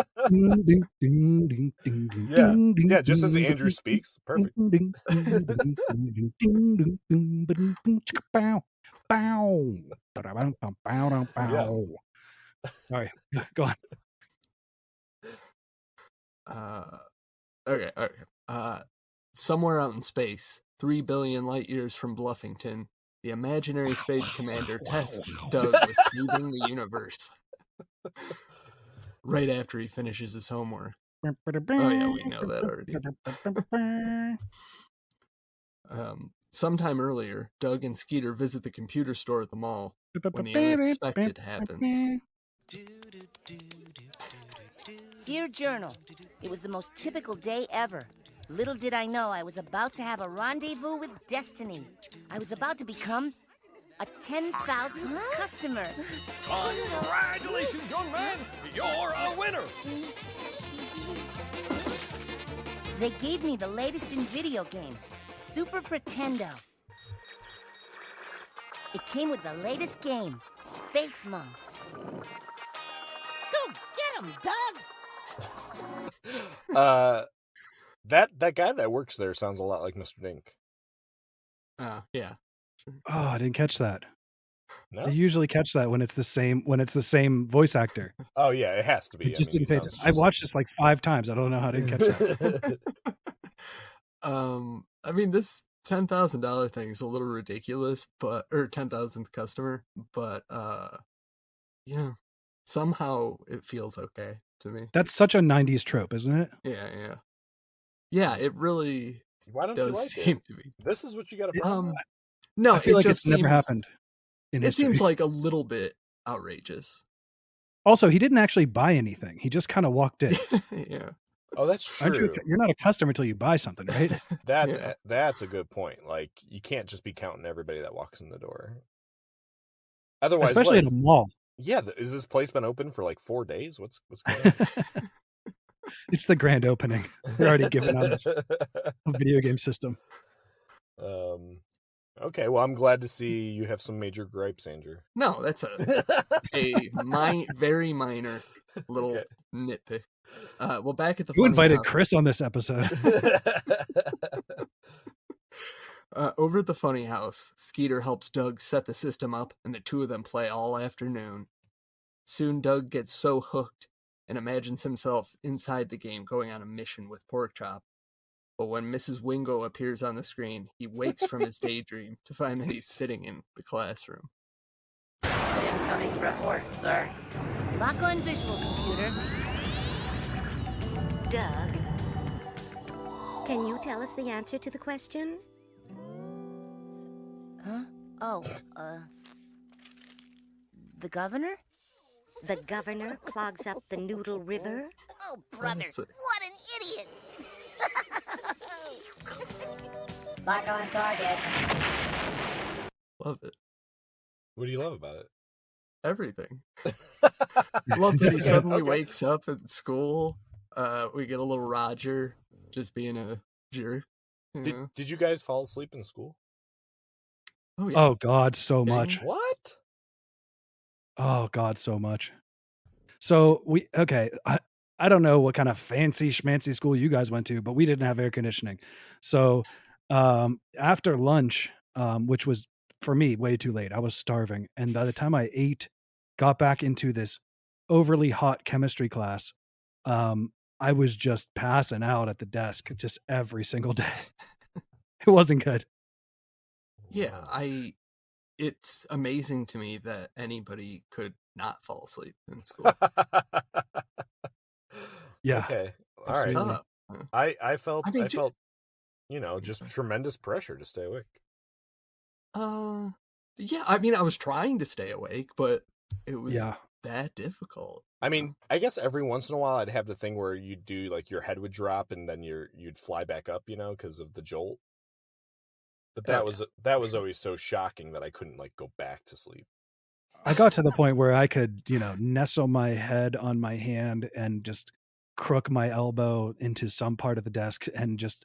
Yeah, just as Andrew speaks, perfect. Sorry, go on. Okay. Somewhere out in space, 3 billion light years from Bluffington, the imaginary space commander tests Doug with saving the universe. Right after he finishes his homework. Oh yeah, we know that already. Sometime earlier, Doug and Skeeter visit the computer store at the mall when the unexpected happens. Dear Journal, it was the most typical day ever. Little did I know I was about to have a rendezvous with destiny. I was about to become a 10,000th customer. Congratulations, young man! You're a winner! They gave me the latest in video games, Super Pretendo. It came with the latest game, Space Monks. Go get 'em, Doug! That guy that works there sounds a lot like Mr. Dink. Yeah. Oh, I didn't catch that. No? I usually catch that when it's the same voice actor. Oh yeah, it has to be. It just didn't he pay sounds attention. I've watched this like 5 times. I don't know how I didn't catch that. I mean, this $10,000 thing is a little ridiculous, or 10,000th customer, but yeah, somehow it feels okay to me. That's such a 90s trope, isn't it? Yeah, it really Why don't does you like seem it? to be. This is what you got to. No, I feel like just it's never happened. It seems like a little bit outrageous. Also, he didn't actually buy anything. He just kind of walked in. Yeah. Oh, that's true. You're not a customer until you buy something, right? That's a good point. Like, you can't just be counting everybody that walks in the door. Otherwise, especially at a mall. Yeah, is this place been open for like 4 days? What's going on? It's the grand opening. They're already giving us a video game system. Okay, well, I'm glad to see you have some major gripes, Andrew. No, that's a very minor little nitpick. Well, back at the You invited house, Chris on this episode. over at the funny house, Skeeter helps Doug set the system up, and the two of them play all afternoon. Soon, Doug gets so hooked and imagines himself inside the game going on a mission with Porkchop. But when Mrs. Wingo appears on the screen, he wakes from his daydream to find that he's sitting in the classroom. Incoming report, sir. Lock on visual, computer. Doug, can you tell us the answer to the question? Huh? Oh, the governor? The governor clogs up the Noodle River? Oh, brother, what an idiot! Lock on target. Love it. What do you love about it? Everything. Love that he suddenly wakes up at school. We get a little Roger just being a jerk. Did you guys fall asleep in school? Oh, yeah. Oh God, so much. What? Oh God, so much. So I don't know what kind of fancy schmancy school you guys went to, but we didn't have air conditioning. So after lunch, which was for me way too late, I was starving. And by the time I got back into this overly hot chemistry class, I was just passing out at the desk just every single day. It wasn't good. Yeah, it's amazing to me that anybody could not fall asleep in school. Yeah. Okay. All absolutely. right. I felt just tremendous pressure to stay awake. Yeah, I mean, I was trying to stay awake, but it was that difficult. I mean, I guess every once in a while I'd have the thing where you'd do like your head would drop and then you'd fly back up, because of the jolt. But that was always so shocking that I couldn't like go back to sleep. I got to the point where I could, nestle my head on my hand and just crook my elbow into some part of the desk and just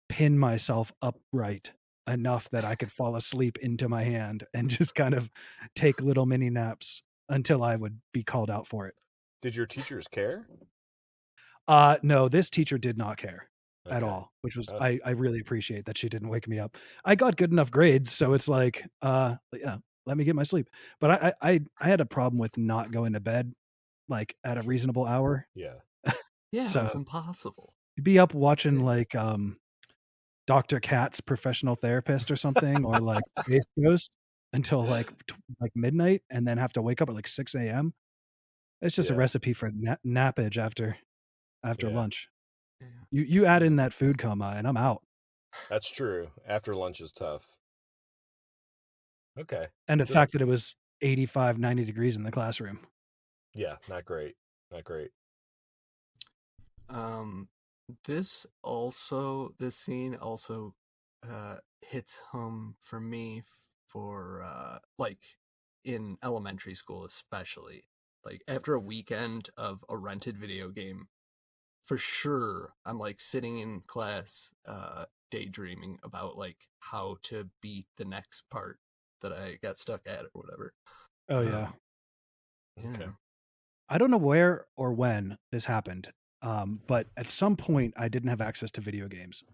pin myself upright enough that I could fall asleep into my hand and just kind of take little mini naps until I would be called out for it. Did your teachers care? No, this teacher did not care at Okay. all, which was, Oh. I really appreciate that she didn't wake me up. I got good enough grades, so it's like, yeah, let me get my sleep. But I had a problem with not going to bed like at a reasonable hour. Yeah. Yeah, So it's impossible. you'd be up watching Okay. like Dr. Katz, Professional Therapist or something, or like Space Ghost until like midnight, and then have to wake up at like 6 a.m. It's just a Yeah. recipe for nappage after Yeah. lunch. Yeah. You add in that food coma, and I'm out. That's true. After lunch is tough. Okay. And the Just- fact that it was 85, 90 degrees in the classroom. Yeah, not great. Not great. This scene also hits home for me for like in elementary school especially. Like after a weekend of a rented video game, for sure I'm like sitting in class daydreaming about like how to beat the next part that I got stuck at or whatever. Oh yeah. Okay. I don't know where or when this happened, but at some point I didn't have access to video games.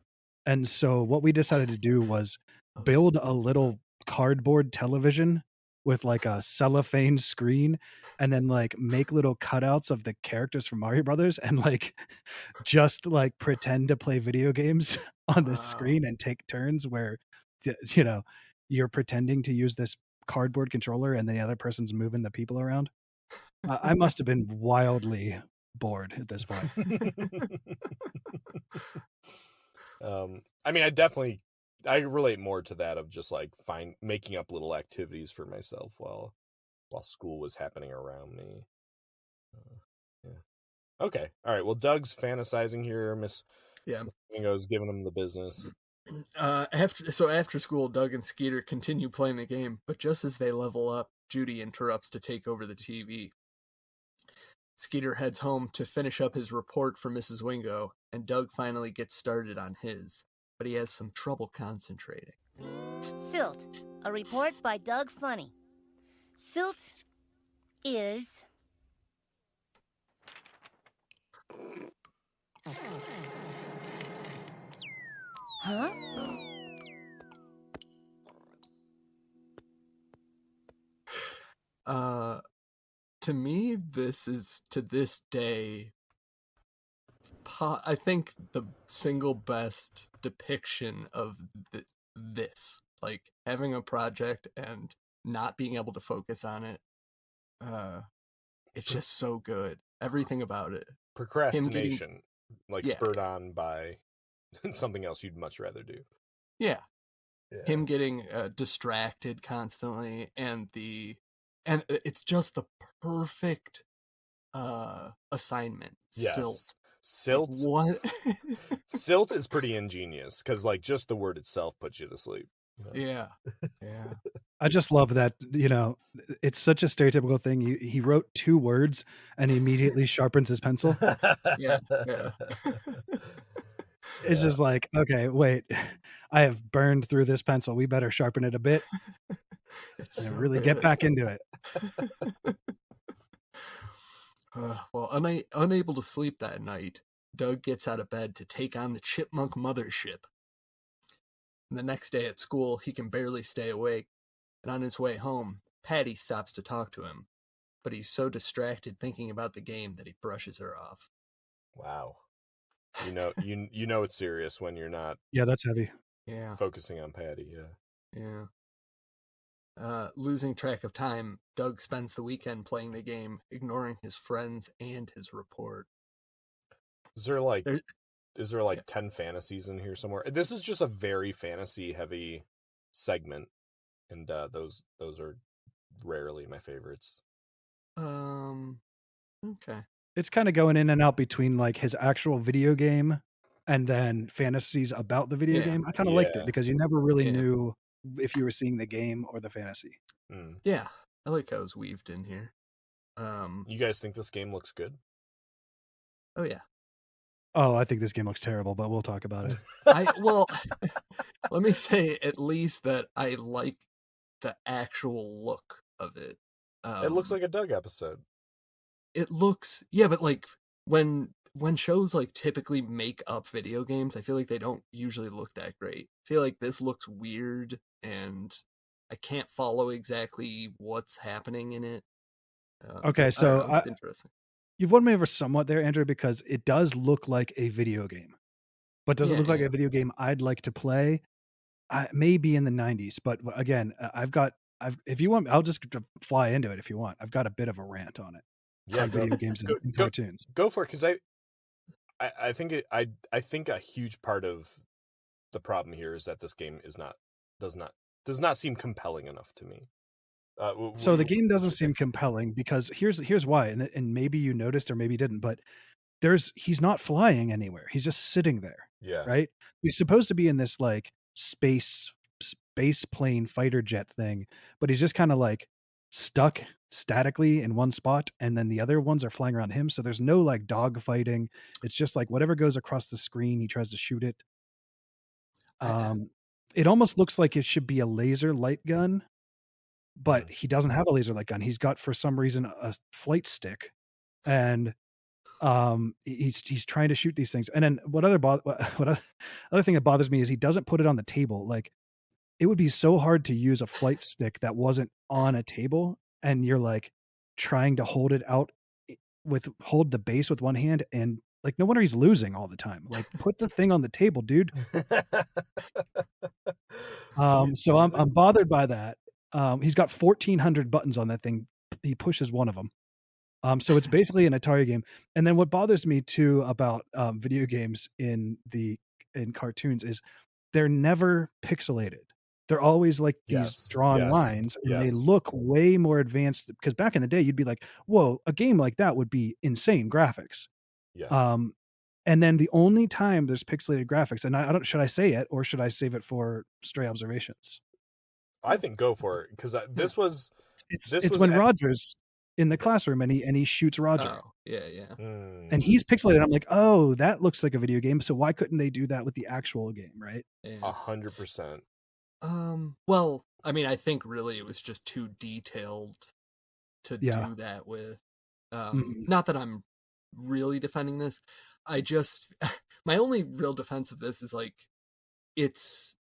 And so what we decided to do was build a little cardboard television with like a cellophane screen and then like make little cutouts of the characters from Mario Brothers and like just like pretend to play video games on this screen and take turns where, you know, you're pretending to use this cardboard controller and the other person's moving the people around. I must have been wildly bored at this point. I mean, I relate more to that of just like making up little activities for myself while school was happening around me. Yeah. Okay. All right. Well, Doug's fantasizing here. Miss Mingo's giving him the business. After school, Doug and Skeeter continue playing the game, but just as they level up, Judy interrupts to take over the TV. Skeeter heads home to finish up his report for Mrs. Wingo, and Doug finally gets started on his, but he has some trouble concentrating. Silt, a report by Doug Funny. Silt is... Huh? To me, this is, to this day, I think the single best depiction of this. Like, having a project and not being able to focus on it. It's just so good. Everything about it. Procrastination, spurred on by something else you'd much rather do. Yeah. Him getting distracted constantly, and it's just the perfect assignment. Yes. Silt. What? Silt is pretty ingenious because like just the word itself puts you to sleep. Yeah. I just love that, it's such a stereotypical thing. He wrote 2 words and he immediately sharpens his pencil. Yeah. It's just like, okay, wait, I have burned through this pencil. We better sharpen it a bit and really get back into it. Well, unable to sleep that night, Doug gets out of bed to take on the Chipmunk mothership. And the next day at school, he can barely stay awake. And on his way home, Patty stops to talk to him. But he's so distracted thinking about the game that he brushes her off. Wow. You know it's serious when you're not. Yeah, that's heavy. Yeah. Focusing on Patty, Yeah. Losing track of time, Doug spends the weekend playing the game, ignoring his friends and his report. Is there 10 fantasies in here somewhere? This is just a very fantasy heavy segment, and those are rarely my favorites. Okay. It's kind of going in and out between like his actual video game and then fantasies about the video game. I kind of liked it because you never really knew if you were seeing the game or the fantasy. Yeah, I like how it's weaved in here. You guys think this game looks good? Oh yeah. Oh, I think this game looks terrible, but we'll talk about it. Well, let me say at least that I like the actual look of it. It looks like a Doug episode. It looks, yeah, but like when shows like typically make up video games, I feel like they don't usually look that great. I feel like this looks weird, and I can't follow exactly what's happening in it. Okay, so it's interesting. You've won me over somewhat there, Andrew, because it does look like a video game. But does it look like a video game I'd like to play? Maybe in the 90s, but again, if you want, I'll just fly into it if you want. I've got a bit of a rant on it. Yeah, on video games and cartoons. Go for it, because I think I think a huge part of the problem here is that this game does not seem compelling enough to me. So the game doesn't seem compelling because here's why, and maybe you noticed or maybe didn't, but he's not flying anywhere. He's just sitting there. Yeah. Right. He's supposed to be in this like space plane fighter jet thing, but he's just kind of like stuck statically in one spot, and then the other ones are flying around him. So there's no like dog fighting. It's just like whatever goes across the screen, he tries to shoot it. It almost looks like it should be a laser light gun, but he doesn't have a laser light gun. He's got, for some reason, a flight stick, and he's trying to shoot these things. And then what other thing that bothers me is he doesn't put it on the table. Like, it would be so hard to use a flight stick that wasn't on a table, and you're like trying to hold it out hold the base with one hand, and like, no wonder he's losing all the time. Like, put the thing on the table, dude. So I'm bothered by that. He's got 1,400 buttons on that thing. He pushes one of them. So it's basically an Atari game. And then what bothers me too about video games in cartoons is they're never pixelated. They're always like these drawn lines, and they look way more advanced, because back in the day you'd be like, whoa, a game like that would be insane graphics. Yeah. And then the only time there's pixelated graphics, and I don't, should I say it or should I save it for stray observations? I think go for it, because this was when Roger's in the classroom and he shoots Roger. Oh, yeah. And he's pixelated. I'm like, oh, that looks like a video game. So why couldn't they do that with the actual game, right? 100%. Well, I mean, I think really it was just too detailed to do that with. Not that I'm really defending this. I just, my only real defense of this is like, it's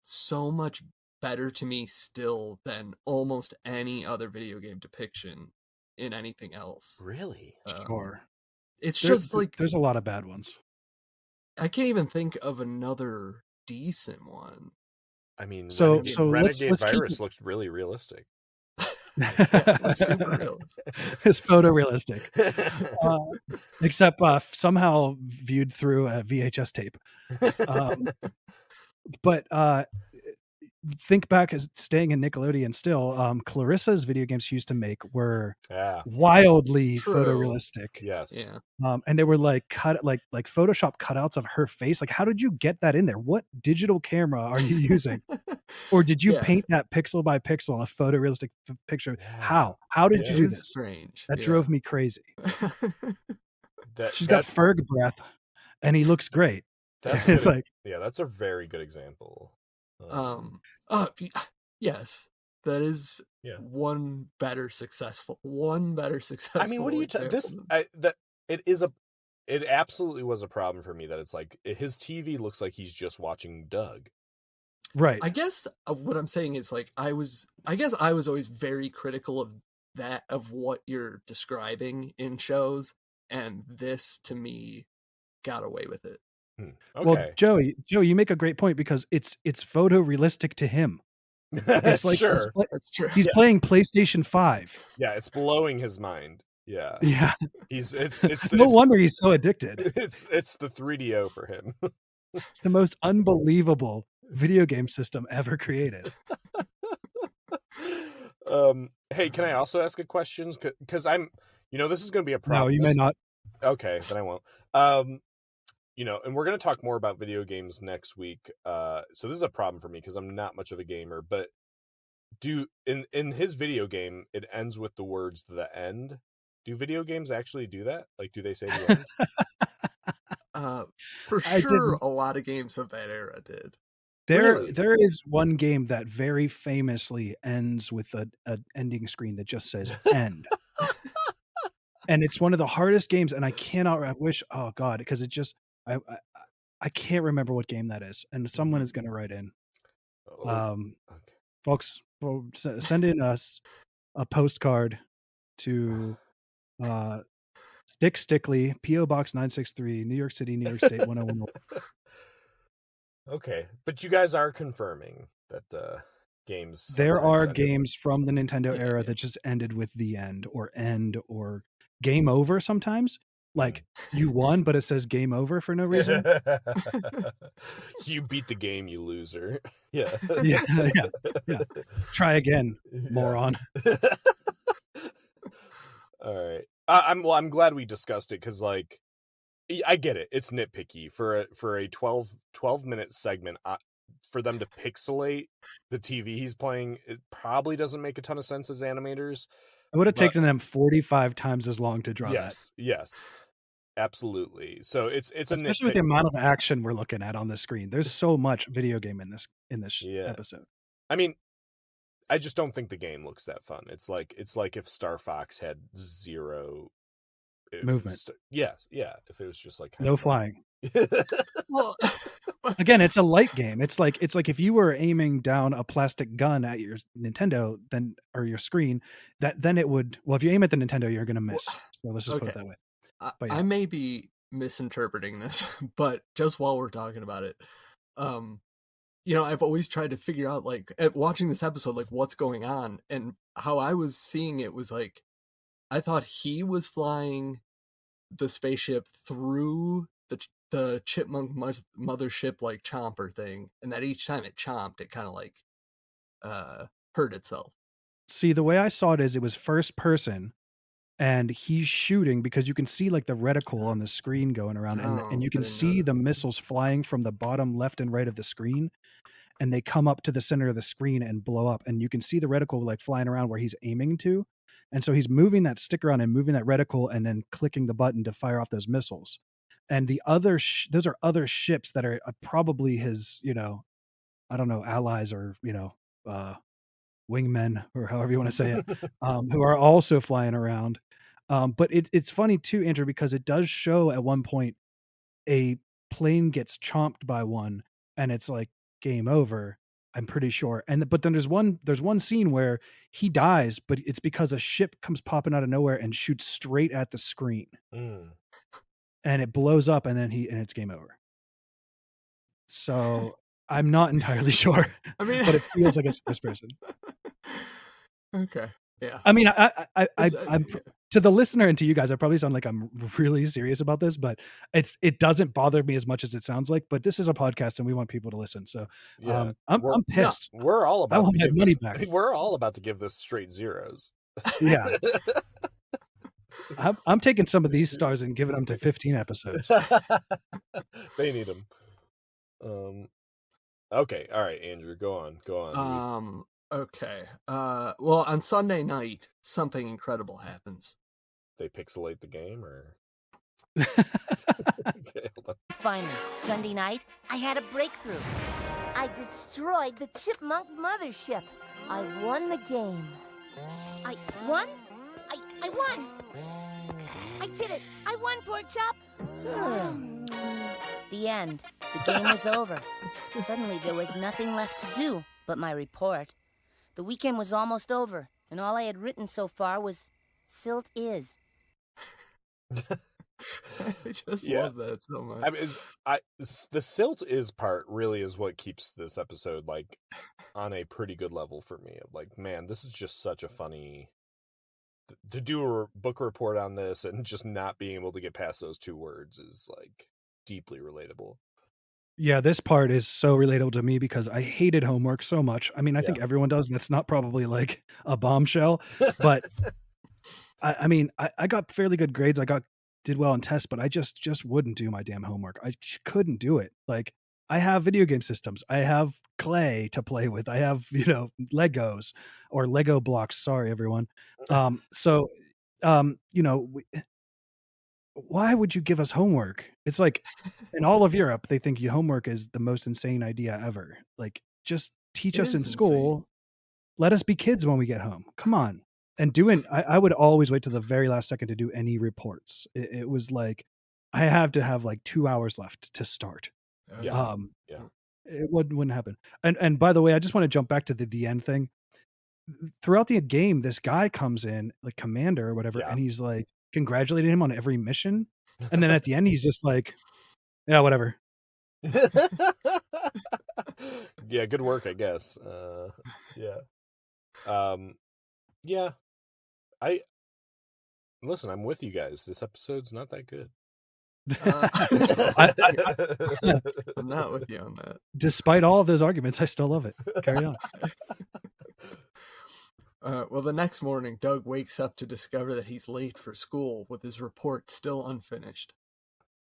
so much better to me still than almost any other video game depiction in anything else. Really? Sure. It's just like, there's a lot of bad ones. I can't even think of another decent one. I mean, Renegade Virus looks really realistic. Super realistic. It's photorealistic, except somehow viewed through a VHS tape. But think back, as staying in Nickelodeon still, Clarissa's video games she used to make were wildly photorealistic. Yes. Yeah. And they were like like Photoshop cutouts of her face. Like, how did you get that in there? What digital camera are you using? Or did you paint that pixel by pixel a photorealistic picture? Yeah. How did you do this? Strange. That drove me crazy. She's got that's Ferg breath, and he looks great. It's like, that's a very good example. Yes, that is one better successful. I mean, what do you it absolutely was a problem for me that it's like his TV looks like he's just watching Doug. Right. I guess what I'm saying is like I was always very critical of what you're describing in shows, and this to me got away with it. Okay. Well, Joey, you make a great point, because it's photorealistic to him. It's like sure. That's true. He's playing PlayStation 5. Yeah, it's blowing his mind. Yeah. Yeah. It's no wonder he's so addicted. It's the 3DO for him. It's the most unbelievable video game system ever created. Hey, can I also ask a question? Because this is going to be a problem. No, you may not. Okay, then I won't. And we're going to talk more about video games next week. So this is a problem for me because I'm not much of a gamer, but in his video game, it ends with the words "the end." Do video games actually do that? Like, do they say the end? For I sure, didn't. a lot of games of that era did. There is one game that very famously ends with a ending screen that just says end. And it's one of the hardest games, and I wish, oh God, because it just, I can't remember what game that is, and someone is going to write in. Okay. Folks, send in us a postcard to Stickley, P.O. Box 963, New York City, New York State 101. Okay, but you guys are confirming that games. There are sometimes ended games from the Nintendo era that just ended with the end or game over sometimes. Like you won, but it says game over for no reason. You beat the game, you loser. Yeah. Yeah. Try again, moron. All right. I'm glad we discussed it because, like, I get it. It's nitpicky for a 12-minute segment. For them to pixelate the TV he's playing, it probably doesn't make a ton of sense as animators. It would have taken them 45 times as long to draw that. Yes, absolutely. So it's especially with the amount of action we're looking at on the screen. There's so much video game in this episode. I mean, I just don't think the game looks that fun. It's like if Star Fox had zero movement. Yes, if it was just like no flying. Well, again, it's a light game. It's like if you were aiming down a plastic gun at your Nintendo, then or your screen, then it would. Well, if you aim at the Nintendo, you're going to miss. So let's just put it that way. But I may be misinterpreting this, but just while we're talking about it, I've always tried to figure out, like, at watching this episode, like, what's going on, and how I was seeing it was like, I thought he was flying the spaceship through the chipmunk mothership, like, chomper thing, and that each time it chomped, it kind of like hurt itself. See, the way I saw it is it was first person, and he's shooting because you can see like the reticle on the screen going around, and you can see the missiles flying from the bottom left and right of the screen, and they come up to the center of the screen and blow up, and you can see the reticle like flying around where he's aiming to. And so he's moving that stick around and moving that reticle and then clicking the button to fire off those missiles. And the other those are other ships that are probably his, I don't know, allies or, wingmen or however you want to say it, who are also flying around. But it's funny too, Andrew, because it does show at one point a plane gets chomped by one and it's like game over, I'm pretty sure. But then there's one scene where he dies, but it's because a ship comes popping out of nowhere and shoots straight at the screen. And it blows up and it's game over. So I'm not entirely sure. I mean, but it feels like it's first person. Okay. Yeah. I mean, I'm to the listener and to you guys, I probably sound like I'm really serious about this, but it doesn't bother me as much as it sounds like. But this is a podcast, and we want people to listen. So I'm pissed. No, we're all about. I want my money back. We're all about to give this straight zeros. Yeah. I'm taking some of these stars and giving them to 15 episodes. They need them. Okay. All right, Andrew, go on. Okay. Well, on Sunday night, something incredible happens. They pixelate the game, or? Okay, hold on. Finally, Sunday night, I had a breakthrough. I destroyed the chipmunk mothership. I won the game. I won? I won! I did it! I won, Pork Chop! The end. The game was over. Suddenly, there was nothing left to do but my report. The weekend was almost over, and all I had written so far was, Silt is. I just love that so much. I mean, the Silt is part really is what keeps this episode, like, on a pretty good level for me. Like, man, this is just such a funny... To do a book report on this and just not being able to get past those two words is, like, deeply relatable. Yeah, this part is so relatable to me because I hated homework so much. I mean, I think everyone does. That's not probably like a bombshell, but I mean, I got fairly good grades. Did well in tests, but I just wouldn't do my damn homework. I couldn't do it. Like, I have video game systems. I have clay to play with. I have, Legos or Lego blocks. Sorry, everyone. why would you give us homework? It's like in all of Europe, they think homework is the most insane idea ever. Like, just teach us in school. Let us be kids when we get home. Come on. And I would always wait to the very last second to do any reports. It was like, I have to have like 2 hours left to start. Yeah. It wouldn't happen. And by the way, I just want to jump back to the end thing. Throughout the game, this guy comes in, like commander or whatever, and he's like congratulating him on every mission. And then at the end, he's just like, yeah, whatever. Yeah, good work, I guess. Yeah. Listen, I'm with you guys. This episode's not that good. I'm not with you on that. Despite all of those arguments, I still love it. Carry on. Well, the next morning, Doug wakes up to discover that he's late for school with his report still unfinished.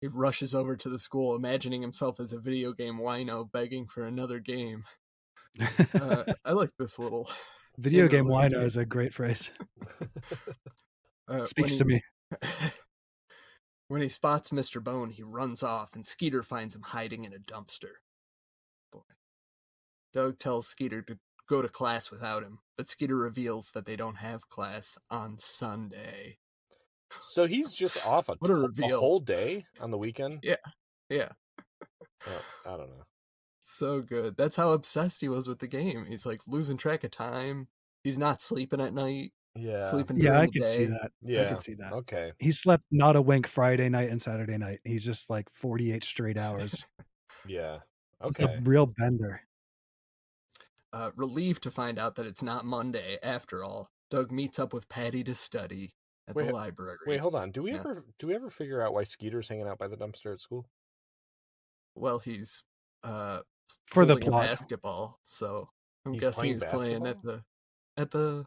He rushes over to the school, imagining himself as a video game wino begging for another game. I like this little... Video game wino is a great phrase. Speaks to me. When he spots Mr. Bone, he runs off, and Skeeter finds him hiding in a dumpster. Boy. Doug tells Skeeter to go to class without him, but Skeeter reveals that they don't have class on Sunday. So he's just off a whole day on the weekend? Yeah. I don't know. So good. That's how obsessed he was with the game. He's like losing track of time. He's not sleeping at night. Yeah. Sleeping during I the can day. see that. Yeah. I can see that. Okay. He slept not a wink Friday night and Saturday night. He's just like 48 straight hours. Yeah. Okay. Okay. It's a real bender. Relieved to find out that it's not Monday after all, Doug meets up with Patty to study at the library. Wait, hold on. Do we ever figure out why Skeeter's hanging out by the dumpster at school? Well, he's for the holding a plot. basketball, so I'm He's guessing he's playing at the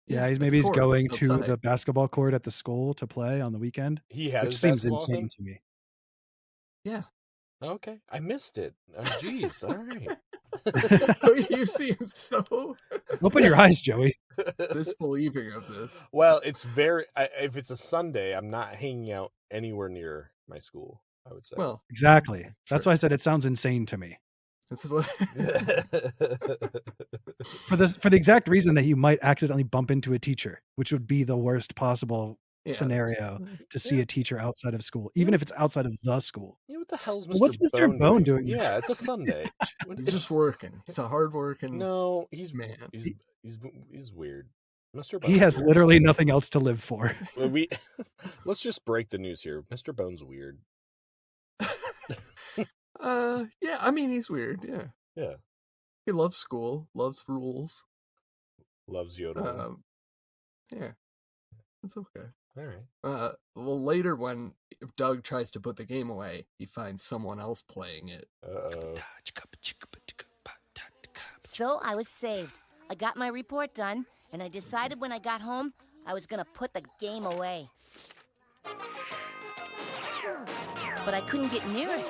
Yeah, he's going to the basketball court at the school to play on the weekend. He had which his seems basketball insane thing? to me. Yeah. Okay. I missed it. Oh, jeez. All right. You seem so Open your eyes, Joey. disbelieving of this. Well, it's if it's a Sunday, I'm not hanging out anywhere near my school, I would say. Well, exactly. That's why I said it sounds insane to me. That's what for the exact reason that you might accidentally bump into a teacher, which would be the worst possible scenario to see a teacher outside of school, even if it's outside of the school. Yeah, what the hell's What's Mr. Bone doing? Yeah, it's a Sunday. He's just working. He's a hard working. No, he's man. He's weird. Mr. Bone's He has weird. literally nothing else to live for. Let's just break the news here. Mr. Bone's weird. Yeah, I mean he's weird, yeah. Yeah. He loves school, loves rules. Loves yodeling. Yeah. It's okay. All right. Well, later when Doug tries to put the game away, he finds someone else playing it. Uh-oh. So I was saved. I got my report done, and I decided when I got home, I was gonna put the game away. But I couldn't get near it.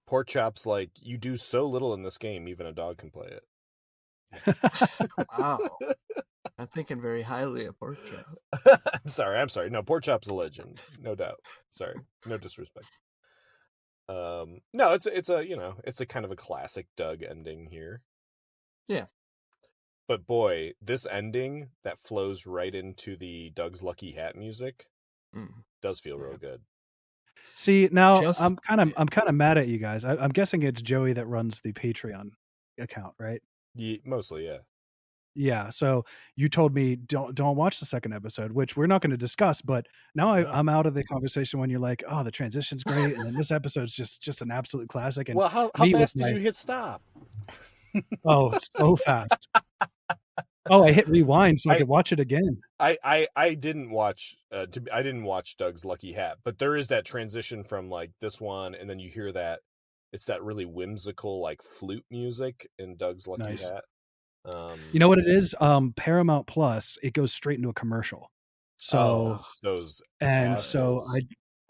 Pork Chop's like, you do so little in this game, even a dog can play it. Wow. I'm thinking very highly of Pork Chop. I'm sorry. No, Pork Chop's a legend, no doubt. Sorry, no disrespect. No, it's a kind of a classic Doug ending here. Yeah. But boy, this ending that flows right into the Doug's Lucky Hat music does feel real good. See, now I'm kind of mad at you guys. I'm guessing it's Joey that runs the Patreon account, right? Yeah, mostly, yeah. Yeah. So you told me don't watch the second episode, which we're not going to discuss. But now I'm out of the conversation when you're like, oh, the transition's great, and then this episode's just an absolute classic. And well, how fast did you hit stop? Oh, so fast. Oh, I hit rewind so I could watch it again. I didn't watch I didn't watch Doug's Lucky Hat, but there is that transition from like this one, and then you hear that it's that really whimsical like flute music in Doug's Lucky Hat. You know what it is? Paramount Plus, it goes straight into a commercial. So those and assholes. So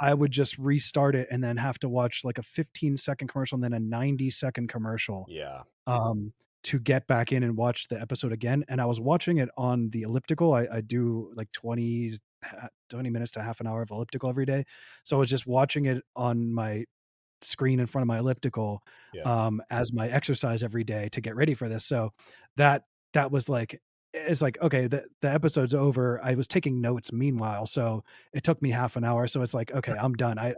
I would just restart it and then have to watch like a 15-second commercial and then a 90-second commercial Yeah. to get back in and watch the episode again. And I was watching it on the elliptical. I do like 20 minutes to half an hour of elliptical every day. So I was just watching it on my screen in front of my elliptical as my exercise every day to get ready for this. So that was like, it's like, okay, the episode's over. I was taking notes meanwhile, so it took me half an hour. So it's like, okay, I'm done. I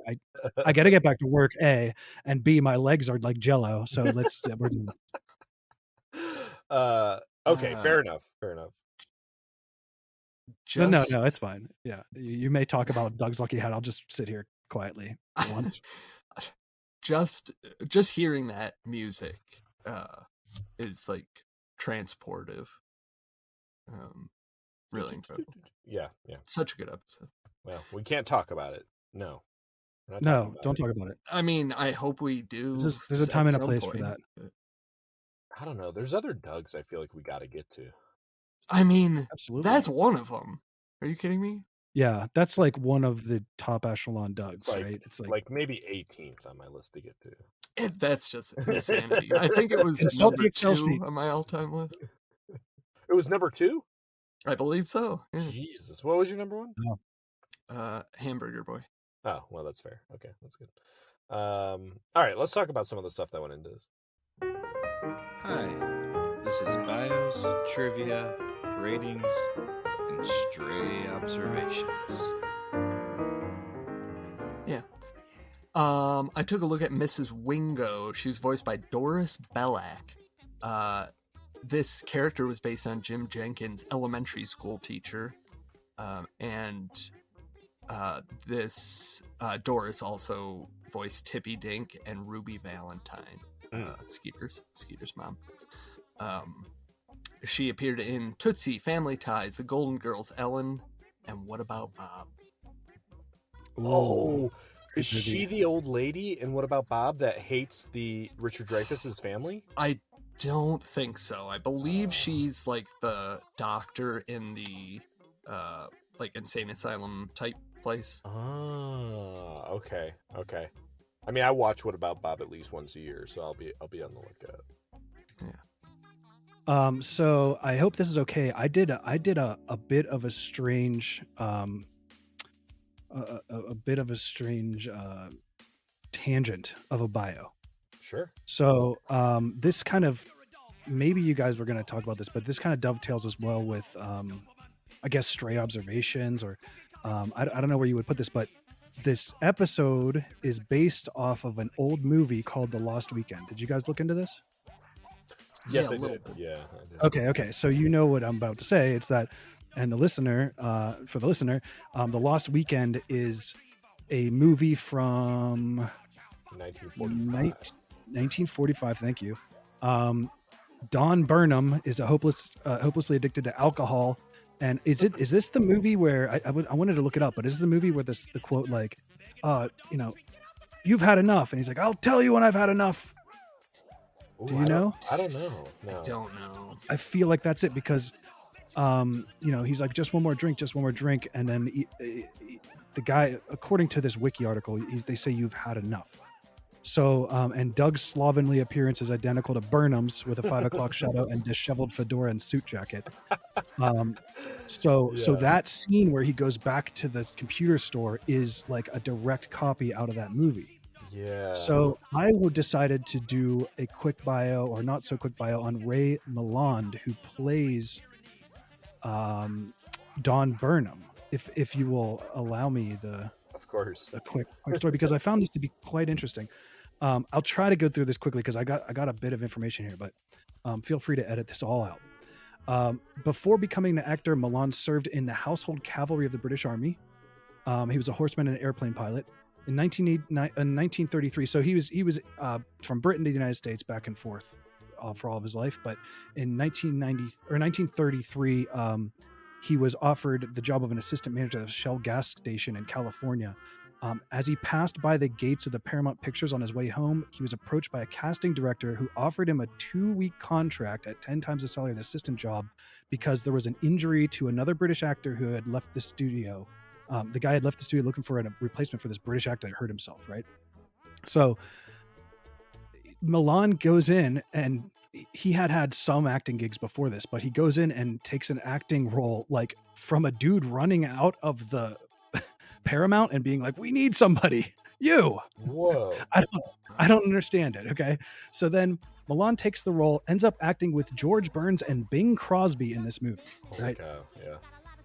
got to get back to work, A, and B, my legs are like jello. So we're doing okay, fair enough. No, it's fine. Yeah, you may talk about Doug's Lucky Hat. I'll just sit here quietly for once. Just hearing that music is like transportive. Really incredible. Yeah. Such a good episode. Well, we can't talk about it. No. No, don't talk about it. I mean, I hope we do. There's a time and a place for that. I don't know. There's other Dougs I feel like we got to get to. I mean, absolutely. That's one of them. Are you kidding me? Yeah, that's like one of the top echelon Dougs, right? It's like maybe 18th on my list to get to. That's just insanity. I think it was number 2 on my all-time list. It was number 2? I believe so. Yeah. Jesus. What was your number 1? Hamburger Boy. Oh, well, that's fair. Okay, that's good. All right, let's talk about some of the stuff that went into this. Hi, this is bios, trivia, ratings, and stray observations. Yeah. I took a look at Mrs. Wingo. She was voiced by Doris Bellack. This character was based on Jim Jenkins' elementary school teacher. This Doris also voiced Tippy Dink and Ruby Valentine, Skeeter's mom. She appeared in Tootsie, Family Ties, The Golden Girls, Ellen, and What About Bob? Oh, is she the old lady in What About Bob that hates the Richard Dreyfuss's family? I don't think so. I believe she's like the doctor in the like insane asylum type place. Oh, okay. I mean, I watch What About Bob at least once a year, so I'll be on the lookout. Yeah. So I hope this is okay. I did a bit of a strange tangent of a bio. Sure. So this kind of, maybe you guys were going to talk about this, but this kind of dovetails as well with I guess stray observations, or I don't know where you would put this, but this episode is based off of an old movie called The Lost Weekend. Did you guys look into this? Yes, I did. Yeah, I did. Okay. So you know what I'm about to say. It's that, and the listener, for the listener, The Lost Weekend is a movie from 1945. Thank you. Don Burnham is a hopelessly addicted to alcohol. And is this the movie where I wanted to look it up, but is this the movie where the quote like, you've had enough, and he's like, I'll tell you when I've had enough. Ooh, Do you know? I don't know. No. I don't know. I feel like that's it because, he's like, just one more drink, and then the guy, according to this wiki article, they say you've had enough. So, and Doug's slovenly appearance is identical to Burnham's with a 5 o'clock shadow and disheveled fedora and suit jacket. So that scene where he goes back to the computer store is like a direct copy out of that movie. Yeah. So I decided to do a quick bio, or not so quick bio, on Ray Milland, who plays Don Burnham. If you will allow me of course, a quick story, because I found this to be quite interesting. I'll try to go through this quickly because I got a bit of information here, but feel free to edit this all out. Before becoming an actor, Milland served in the Household Cavalry of the British Army. He was a horseman and airplane pilot. In 1933, so he was from Britain to the United States back and forth for all of his life. But in 1933, he was offered the job of an assistant manager at a Shell gas station in California. As he passed by the gates of the Paramount Pictures on his way home, he was approached by a casting director who offered him a 2-week contract at 10 times the salary of the assistant job because there was an injury to another British actor who had left the studio The guy had left the studio looking for a replacement for this British actor that hurt himself, right? So Milan goes in, and he had some acting gigs before this, but he goes in and takes an acting role like from a dude running out of the Paramount and being like, we need somebody. You. Whoa. I don't understand it. Okay. So then Milan takes the role, ends up acting with George Burns and Bing Crosby in this movie. Right. Yeah.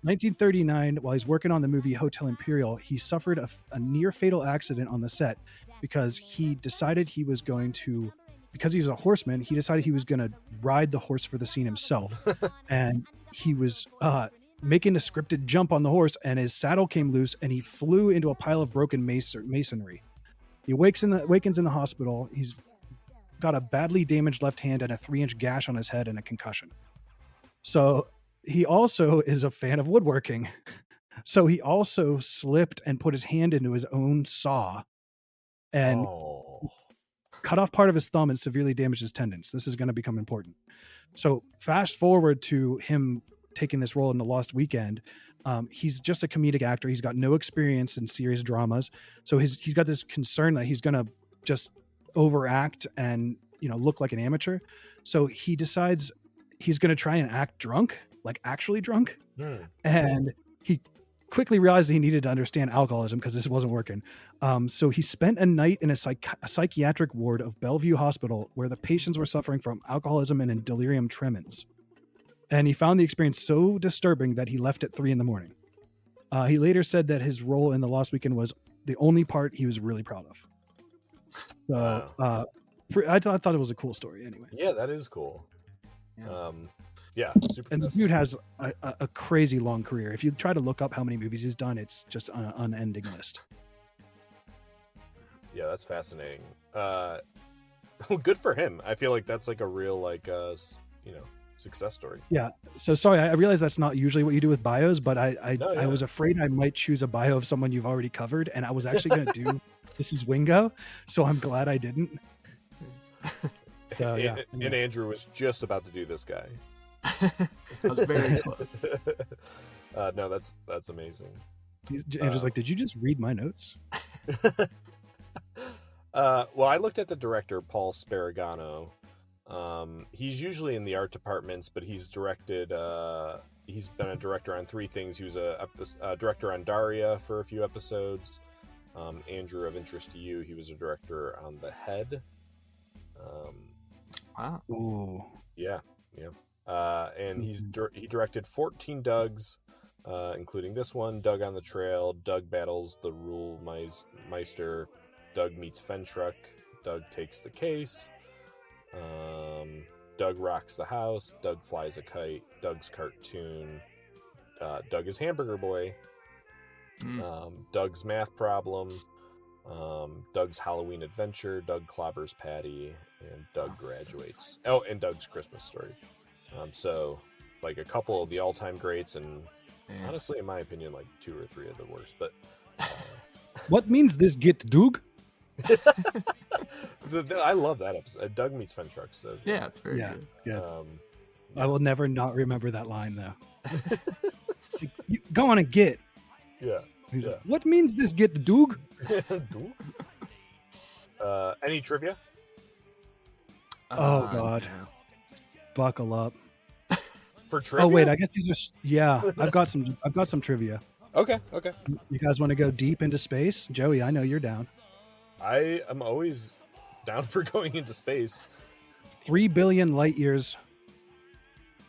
1939, while he's working on the movie Hotel Imperial, he suffered a near fatal accident on the set because he decided he was going to, because he's a horseman, he decided he was going to ride the horse for the scene himself. And he was making a scripted jump on the horse, and his saddle came loose, and he flew into a pile of broken masonry. He awakens in the hospital. He's got a badly damaged left hand and a 3-inch gash on his head and a concussion. So he also is a fan of woodworking. So he also slipped and put his hand into his own saw and cut off part of his thumb and severely damaged his tendons. This is going to become important. So fast forward to him taking this role in The Lost Weekend. He's just a comedic actor. He's got no experience in serious dramas. So he's got this concern that he's going to just overact and, look like an amateur. So he decides he's going to try and act drunk, like actually drunk. And he quickly realized that he needed to understand alcoholism because this wasn't working. So he spent a night in a psychiatric ward of Bellevue Hospital where the patients were suffering from alcoholism and delirium tremens. And he found the experience so disturbing that he left at 3 a.m. He later said that his role in The Lost Weekend was the only part he was really proud of. So I thought it was a cool story anyway. Yeah, that is cool. Yeah, super. And the dude has a crazy long career. If you try to look up how many movies he's done, it's just an unending list. Yeah, that's fascinating. Good for him. I feel like that's like a real success story. Yeah. So sorry, I realize that's not usually what you do with bios, but I was afraid I might choose a bio of someone you've already covered, and I was actually going to do This Is Wingo, so I'm glad I didn't. So yeah. And Andrew was just about to do this guy. I was very close. No, that's amazing. Andrew's like, did you just read my notes? Well, I looked at the director, Paul Sparagano. He's usually in the art departments, but he's directed. He's been a director on 3 things. He was a director on Daria for a few episodes. Andrew, of interest to you, he was a director on The Head. Wow. Ooh. Yeah. And he directed 14 Dougs, including this one, Doug on the Trail, Doug Battles the Rule Meister, Doug Meets Fentruck, Doug Takes the Case, Doug Rocks the House, Doug Flies a Kite, Doug's Cartoon, Doug is Hamburger Boy, Doug's Math Problem, Doug's Halloween Adventure, Doug Clobbers Patty, and Doug Graduates. Oh, and Doug's Christmas Story. So, like a couple of the all-time greats, and honestly, in my opinion, like 2 or 3 of the worst. But what means this get Doug? I love that episode. Doug Meets Fentruck. So yeah, it's very good. Yeah. I will never not remember that line though. Go on and get. Yeah. He's like, what means this get Doug? Any trivia? Oh God. Yeah. Buckle up. For trivia? Oh wait, I guess these are I've got some trivia. Okay. You guys want to go deep into space? Joey, I know you're down. I am always down for going into space. 3 billion light years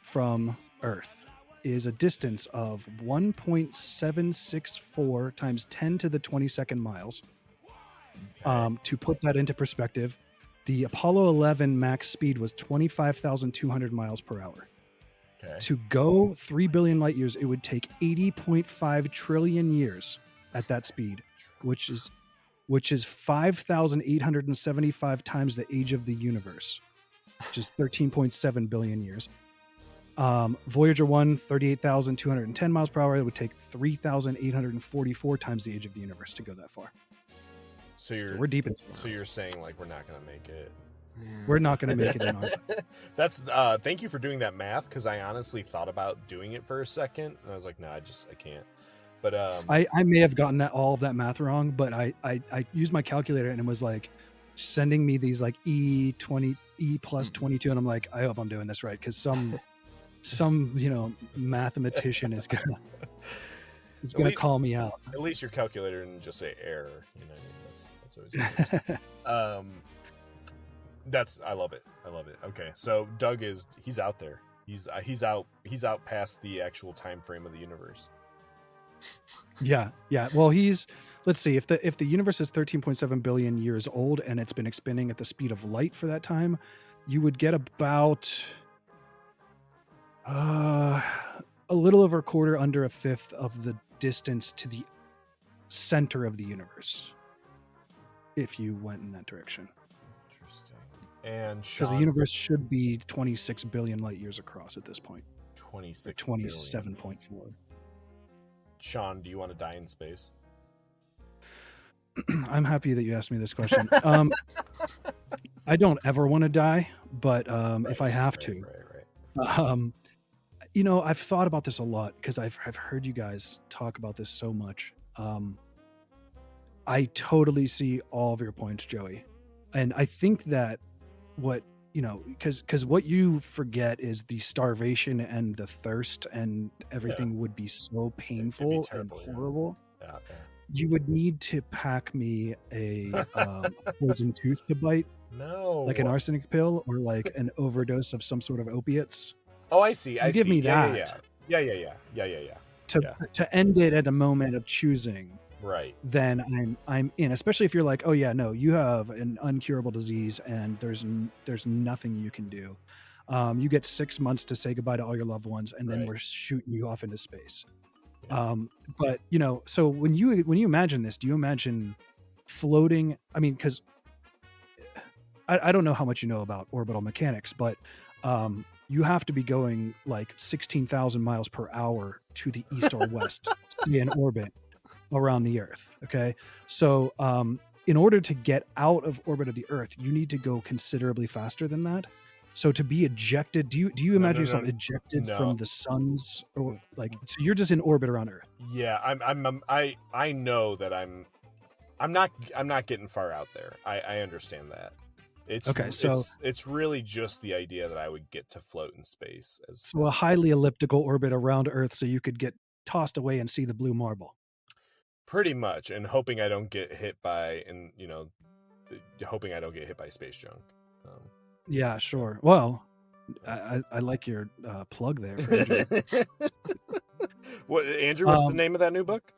from Earth is a distance of 1.764 times 10 to the 22nd miles. To put that into perspective, the Apollo 11 max speed was 25,200 miles per hour. Okay. To go 3 billion light years, it would take 80.5 trillion years at that speed, which is 5,875 times the age of the universe, which is 13.7 billion years. Voyager 1, 38,210 miles per hour. It would take 3,844 times the age of the universe to go that far. So we're deep in space. So you're saying like we're not going to make it. We're not going to make it in our... That's thank you for doing that math, because I honestly thought about doing it for a second and I was like, no, I can't. But I may have gotten all of that math wrong, but I used my calculator and it was like sending me these like E plus 22, and I'm like, I hope I'm doing this right, because some mathematician is gonna call me out. At least your calculator didn't just say error. You know, that's always nice. I love it. Okay, so Doug he's out there. He's out past the actual time frame of the universe. Yeah. Well, let's see, if the universe is 13.7 billion years old and it's been expanding at the speed of light for that time, you would get about a little over a quarter, under a fifth of the distance to the center of the universe if you went in that direction. Interesting. And because the universe should be 26 billion light years across at this point. 27.4. Sean, do you want to die in space? I'm happy that you asked me this question. I don't ever want to die, but if I have to. I've thought about this a lot because I've heard you guys talk about this so much. I totally see all of your points, Joey. And I think that because what you forget is the starvation and the thirst and everything would be so painful and horrible. Yeah. You would need to pack me a poison tooth to bite. No. Like an arsenic pill or like an overdose of some sort of opiates. Oh, I see. Give me that. Yeah. To end it at a moment of choosing. Right. Then I'm in, especially if you're like, oh yeah, no, you have an uncurable disease and there's nothing you can do. You get 6 months to say goodbye to all your loved ones, and then we're shooting you off into space. Yeah. But so when you imagine this, do you imagine floating? I mean, because I don't know how much you know about orbital mechanics, but you have to be going like 16,000 miles per hour to the east or west to be in orbit around the Earth. Okay. So in order to get out of orbit of the Earth, you need to go considerably faster than that. So to be ejected, do you imagine yourself ejected from the sun's, or like, so you're just in orbit around Earth? Yeah. I know that I'm not getting far out there. I understand that. It's really just the idea that I would get to float in space. So a highly elliptical orbit around Earth, so you could get tossed away and see the blue marble. Pretty much, and hoping I don't get hit by, space junk. Yeah, sure. Well, I like your plug there for Andrew. What, Andrew? What's the name of that new book?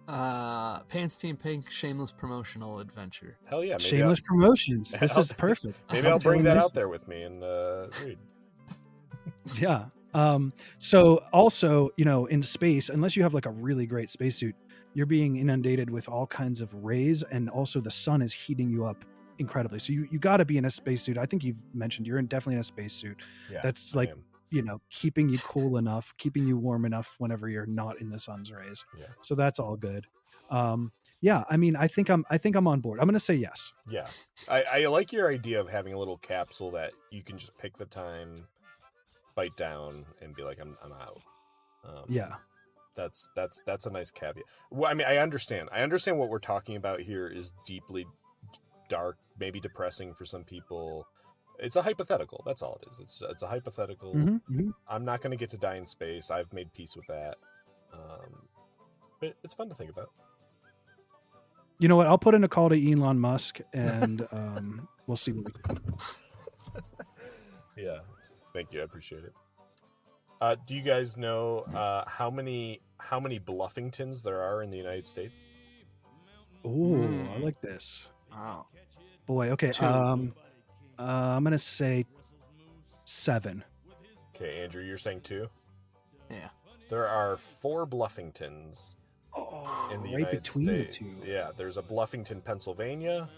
Pants Team Pink Shameless Promotional Adventure. Hell yeah! Shameless promotions. This is perfect. Maybe I'll bring that out there with me and read. Yeah. So also, in space, unless you have like a really great spacesuit, you're being inundated with all kinds of rays, and also the sun is heating you up incredibly. So you got to be in a spacesuit. I think you've mentioned you're definitely in a spacesuit. Yeah, that's like, keeping you cool enough, keeping you warm enough whenever you're not in the sun's rays. Yeah. So that's all good. Yeah, I mean, I think I'm on board. I'm going to say yes. Yeah. I like your idea of having a little capsule that you can just pick the time, bite down, and be like, I'm out. Yeah. That's a nice caveat. Well, I mean, I understand what we're talking about here is deeply dark, maybe depressing for some people. It's a hypothetical. That's all it is. It's a hypothetical. Mm-hmm. I'm not going to get to die in space. I've made peace with that. But it's fun to think about. You know what? I'll put in a call to Elon Musk, and we'll see what we can do. Yeah. Thank you. I appreciate it. Do you guys know how many Bluffingtons there are in the United States? Oh, I like this. Wow. Boy, okay. 2. I'm gonna say 7. Okay, Andrew, you're saying 2? Yeah. There are 4 Bluffingtons in the United States. The 2. Yeah, there's a Bluffington, Pennsylvania,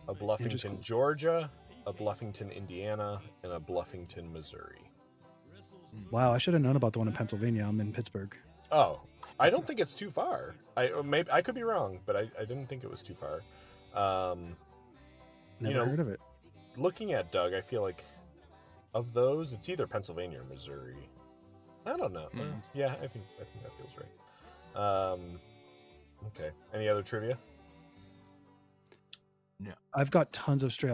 a Bluffington, Georgia, a Bluffington, Indiana, and a Bluffington, Missouri. Wow, I should have known about the one in Pennsylvania. I'm in Pittsburgh. Oh, I don't think it's too far. I could be wrong, but I didn't think it was too far. Never heard of it. Looking at Doug, I feel like of those, it's either Pennsylvania or Missouri. I don't know. Yeah, I think that feels right. Okay. Any other trivia? No. I've got tons of stray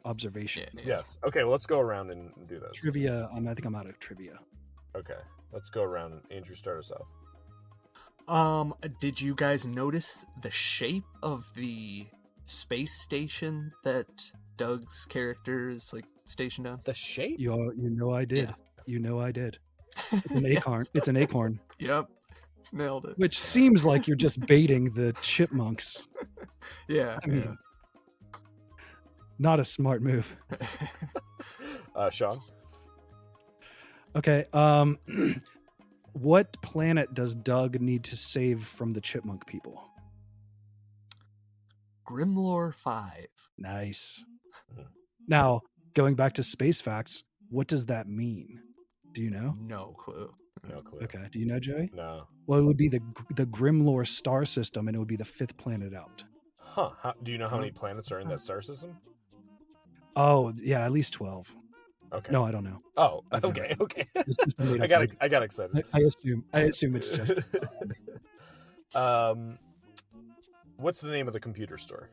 observations. Yeah. Yes. Okay, well, let's go around and do this. Trivia. I think I'm out of trivia. Okay, let's go around. Andrew, start us off. Did you guys notice the shape of the space station that Doug's character is like stationed on? The shape? You know I did. Yeah. You know I did. It's an acorn. It's an acorn. Yep. Nailed it. Which seems like you're just baiting the chipmunks. Yeah. I mean, not a smart move. Sean? Okay. What planet does Doug need to save from the chipmunk people? Grimlore 5. Nice. Now, going back to space facts, what does that mean? Do you know? No clue. No clue. Okay. Do you know, Joey? No. Well, it would be the Grimlore star system, and it would be the 5th planet out. Huh. Do you know how many planets are in that star system? Oh, yeah, at least 12. Okay. No, I don't know. Oh, I don't okay, okay. It's just a made-up word. I got excited. I assume it's just. What's the name of the computer store?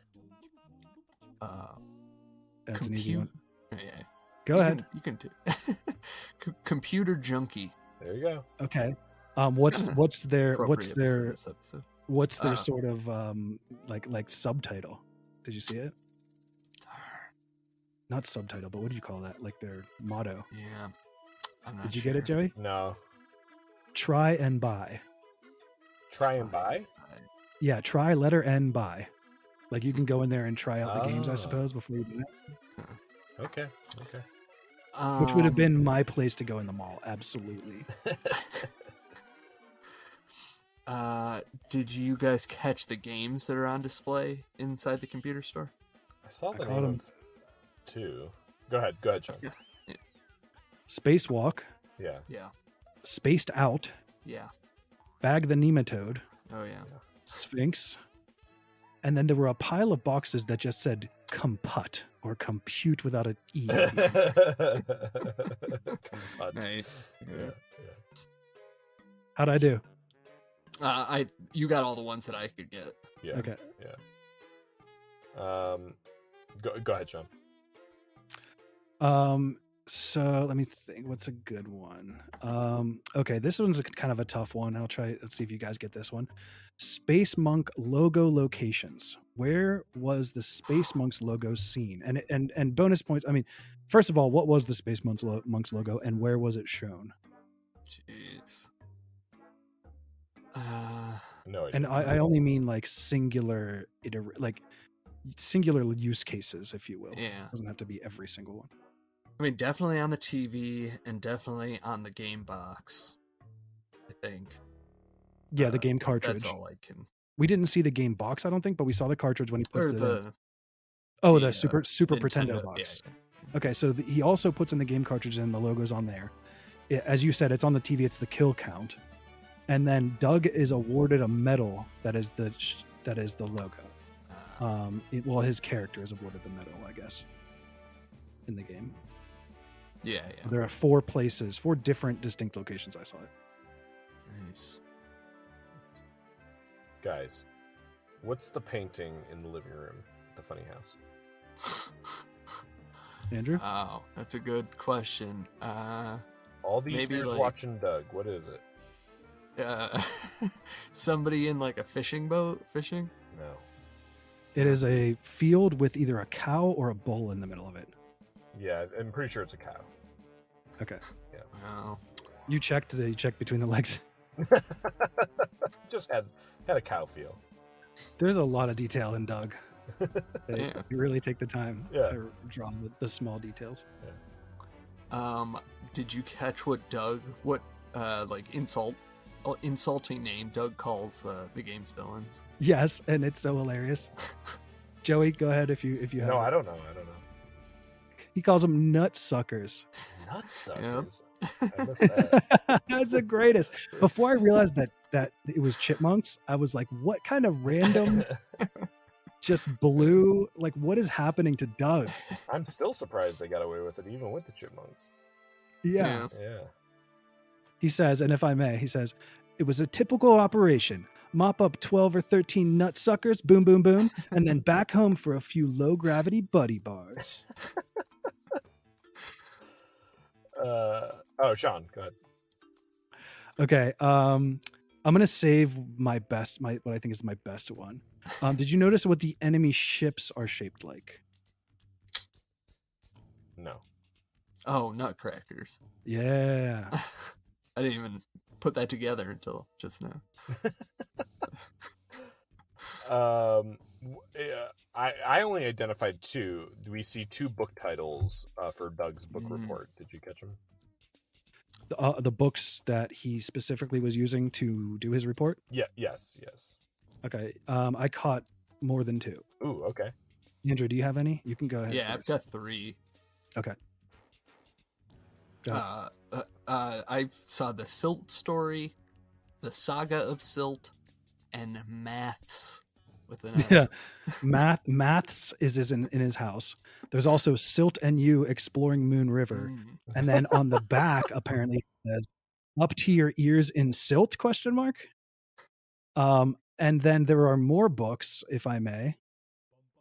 That's an easy one. Yeah. Go ahead. You can do. Computer Junkie. There you go. Okay. What's their Appropriate for this episode. what's their sort of like subtitle? Did you see it? Not subtitle, but what do you call that? Like their motto. Yeah. I'm not Did you sure. get it, Joey? No. Try and buy. Try and buy? Yeah, try letter N buy. Like you can go in there and try out the games, I Oh. suppose, before you do it. Okay. Okay. Which would have been my place to go in the mall. Absolutely. Did you guys catch the games that are on display inside the computer store? I saw the caught name him. of two. Go ahead, Sean. Yeah. Spacewalk, Yeah. Yeah. Spaced Out, Yeah. Bag the Nematode, Oh yeah. Sphinx, and then there were a pile of boxes that just said comput or compute without an E. Nice. Yeah. How'd I do? You got all the ones that I could get. Yeah. Okay. Yeah. Go ahead, Sean. So let me think. What's a good one? Okay, this one's kind of a tough one. Let's see if you guys get this one. Space Monk logo locations. Where was the Space Monks logo seen? And bonus points. I mean, first of all, what was the Space Monks logo, and where was it shown? Jeez. No idea. And I only mean like singular use cases, if you will. Yeah. It doesn't have to be every single one. I mean, definitely on the TV and definitely on the game box. I think. Yeah, the game cartridge. That's all I can. We didn't see the game box, I don't think, but we saw the cartridge when he Or puts it in. the The Super Pretendo Nintendo, box. yeah. Okay, so he also puts in the game cartridge and the logo's on there. As you said, it's on the TV. It's the kill count, and then Doug is awarded a medal that is the logo. His character is awarded the medal, I guess, in the game. Yeah. There are 4 different distinct locations. I saw it. Nice. Guys, what's the painting in the living room at the funny house? Andrew? Oh, that's a good question. All these maybe years like- watching Doug. What is it? Somebody in like a fishing boat fishing? No. It is a field with either a cow or a bull in the middle of it. Yeah, I'm pretty sure it's a cow. Okay. Yeah. Oh. You checked between the legs. Just had a cow feel. There's a lot of detail in Doug. Yeah. You really take the time Yeah. to draw the small details. Did you catch what insulting name Doug calls the game's villains? Yes, and it's so hilarious. Joey, go ahead if you have. No, it. I don't know. He calls them nut suckers. Nutsuckers. I missed that. That's the greatest. Before I realized that it was chipmunks, I was like, what kind of random just blue, like what is happening to Doug? I'm still surprised they got away with it, even with the chipmunks. Yeah. Yeah. He says, and if I may, It was a typical operation. Mop up 12 or 13 nut suckers, boom, boom, boom, and then back home for a few low-gravity buddy bars. Sean, go ahead. Okay, I'm gonna save my what I think is my best one. Did you notice what the enemy ships are shaped like? No. Oh, nutcrackers. Yeah. I didn't even put that together until just now. I only identified 2. We see 2 book titles for Doug's book report. Did you catch them? The books that he specifically was using to do his report? Yeah. Yes. Okay. I caught more than 2. Ooh, okay. Andrew, do you have any? You can go ahead. Yeah, first. I've got 3. Okay. I saw the Silt story, the Saga of Silt, and Maths with an S. Yeah. Maths is in his house. There's also Silt and You Exploring Moon River. And then on the back, apparently, it says, "Up to your ears in silt?" ? And then there are more books, if I may.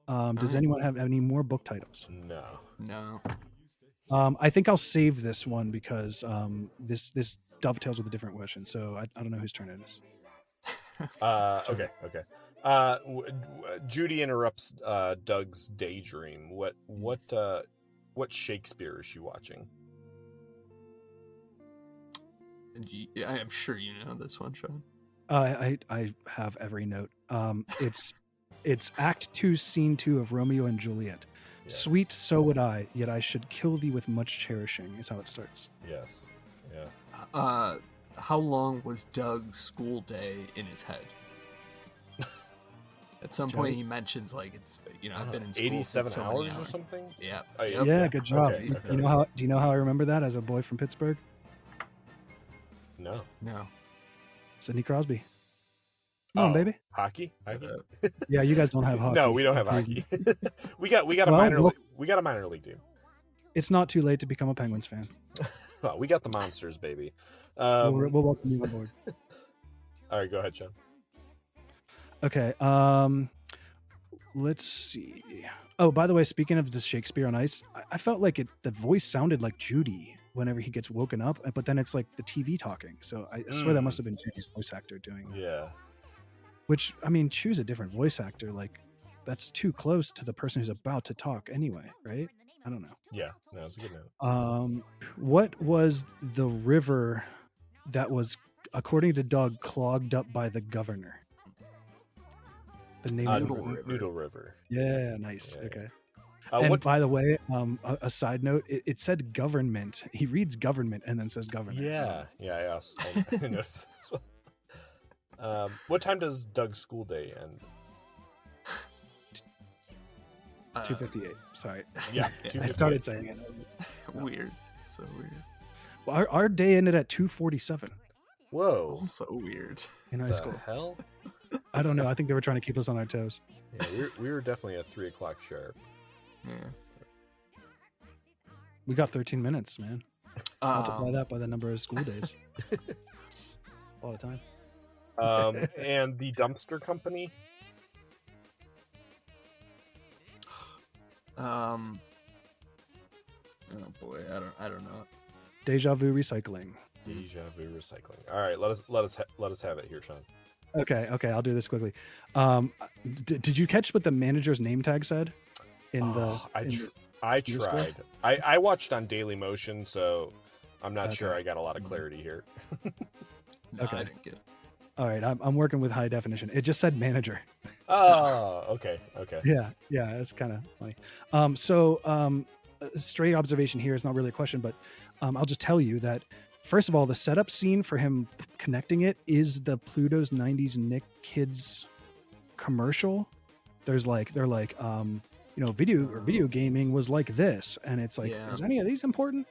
Does anyone have any more book titles? No. I think I'll save this one because this dovetails with a different question. So I don't know whose turn it is. Okay. Judy interrupts Doug's daydream. What Shakespeare is she watching? I am sure you know this one, Sean. I have every note. It's Act 2, Scene 2 of Romeo and Juliet. Yes. Sweet, so would I, yet I should kill thee with much cherishing, is how it starts. Yes. Yeah. How long was Doug's school day in his head? At some point he mentions I've been in school 87 so hours or something? Yeah. Yeah, good job. Okay. Do you know how I remember that as a boy from Pittsburgh? No. Sidney Crosby. Come on, baby. Hockey? Yeah, you guys don't have hockey. No, we don't have hockey. we got a minor league team. It's not too late to become a Penguins fan. Well, we got the Monsters, baby. We'll welcome you on board. All right, go ahead, Sean. Okay. Let's see. Oh, by the way, speaking of the Shakespeare on Ice, I felt like the voice sounded like Judy whenever he gets woken up, but then it's like the TV talking. So I swear that must have been Judy's voice actor doing that. Yeah. Which, I mean, choose a different voice actor. Like, that's too close to the person who's about to talk anyway, right? I don't know. Yeah, no, it's a good note. What was the river that was, according to Doug, clogged up by the governor? The name of the river. Noodle River. Yeah, nice. Yeah. Okay. And by the way, a side note, it said government. He reads government and then says governor. Yeah, I noticed this one. What time does Doug's school day end? 2:58. Sorry. Yeah, I started saying it. Weird. So weird. Well, our day ended at 2:47. Whoa. So weird. In high school. Hell? I don't know. I think they were trying to keep us on our toes. Yeah, we were definitely at 3 o'clock sharp. Yeah. We got 13 minutes, man. Multiply that by the number of school days. A lot of time. And the dumpster company. Oh boy, I don't know. Deja Vu Recycling. Deja Vu Recycling. All right, let us have it here, Sean. Okay, I'll do this quickly. Did you catch what the manager's name tag said? I tried. I watched on Daily Motion, so I'm not sure I got a lot of clarity here. No, okay. I didn't get it. All right, I'm working with high definition. It just said manager. Oh, okay. Yeah, that's kind of funny. So a stray observation here is not really a question, but I'll just tell you that, first of all, the setup scene for him connecting it is the Pluto's 90s Nick Kids commercial. They're like, video gaming was like this, and it's like, is any of these important?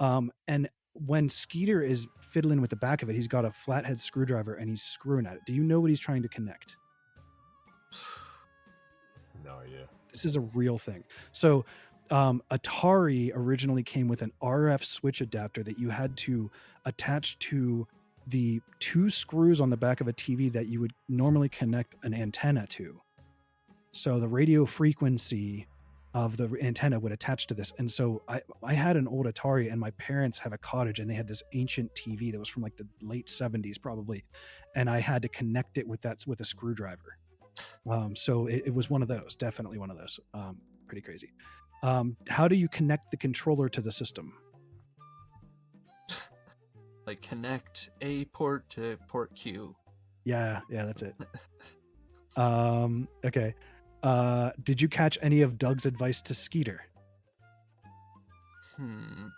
And when Skeeter is fiddling with the back of it, he's got a flathead screwdriver and he's screwing at it. Do you know what he's trying to connect? No idea. This is a real thing. So Atari originally came with an RF switch adapter that you had to attach to the 2 screws on the back of a TV that you would normally connect an antenna to. So the radio frequency of the antenna would attach to this. And so I had an old Atari, and my parents have a cottage, and they had this ancient TV that was from like the late 70s probably. And I had to connect it with a screwdriver. So it was one of those, definitely one of those. Pretty crazy. How do you connect the controller to the system? Like connect A port to port Q. Yeah, that's it. Okay. Did you catch any of Doug's advice to Skeeter? No.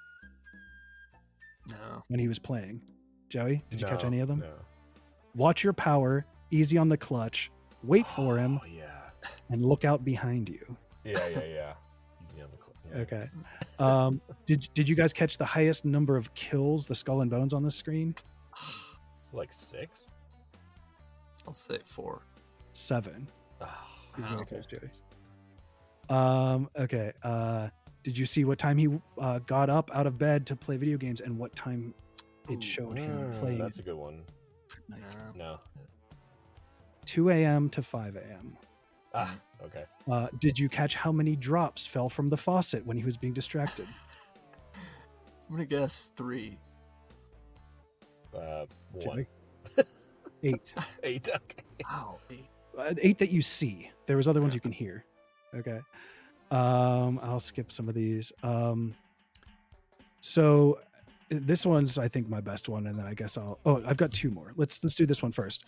When he was playing. Joey, did you catch any of them? No. Watch your power, easy on the clutch, wait for him, and look out behind you. Yeah. Easy on the clutch. Yeah. Okay. Did you guys catch the highest number of kills, the skull and bones on the screen? It's like 6? I'll say 4. 7. Wow. Okay, Joey. Okay. Did you see what time he got up out of bed to play video games and what time it showed him playing? That's a good one. No. 2 a.m. to 5 a.m. Okay. Did you catch how many drops fell from the faucet when he was being distracted? I'm gonna guess 3. 1. 8. 8. Okay. Wow. 8 that you see. There was other ones you can hear. Okay. I'll skip some of these. So this one's, I think, my best one, and then I guess I've got 2 more. Let's do this one first.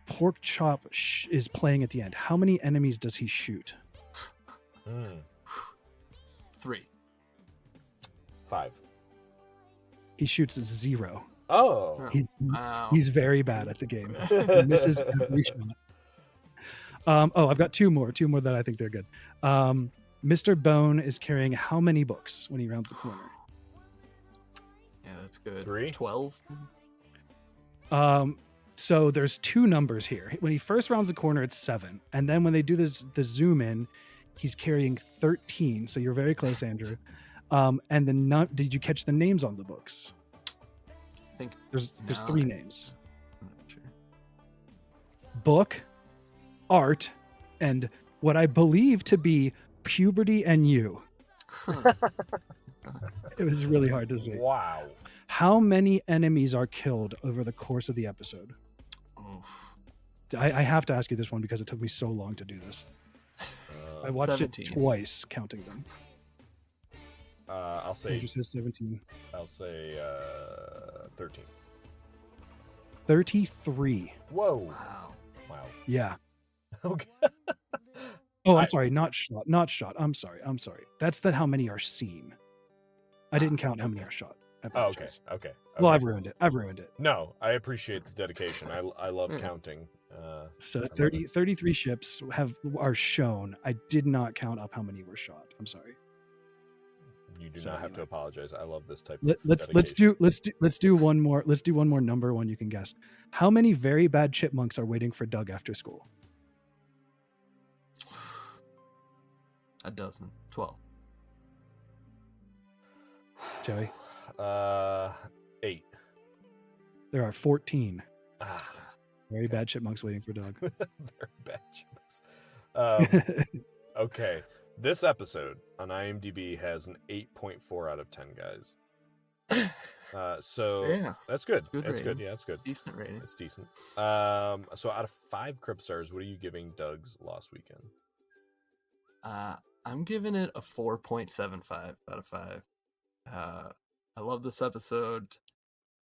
Pork Chop is playing at the end. How many enemies does he shoot? 3. 5. He shoots 0. Oh. He's very bad at the game. He misses every shot. I've got 2 more that I think they're good. Mr. Bone is carrying how many books when he rounds the corner? Yeah, that's good. 3? 12? So there's 2 numbers here. When he first rounds the corner, it's 7. And then when they do the zoom in, he's carrying 13. So you're very close, Andrew. And did you catch the names on the books? I think there's 3 names. I'm not sure. Book, art, and what I believe to be puberty and you. It was really hard to see. Wow. How many enemies are killed over the course of the episode? I have to ask you this one because it took me so long to do this. I watched 17. it twice, counting them. I'll say. Andrew says 17. I'll say 13. 33. Whoa. Wow. Yeah. Okay. I'm sorry. Not shot. I'm sorry. That's how many are seen. I didn't count how many are shot. I apologize. Okay. Well, I've ruined it. No, I appreciate the dedication. I love counting. So 33 ships are shown. I did not count up how many were shot. I'm sorry. You do not have to apologize. I love this type of let's do one more. Let's do one more number one you can guess. How many very bad chipmunks are waiting for Doug after school? 12. 12. Joey? 8. There are 14. Very bad chipmunks waiting for Doug. Very bad chipmunks. Okay. This episode on IMDb has an 8.4 out of 10, guys. So yeah, that's good. That's rating. Good. Yeah, that's good. Decent rating. It's decent. So out of 5 Crip Stars, what are you giving Doug's Lost Weekend? I'm giving it a 4.75 out of 5. I love this episode.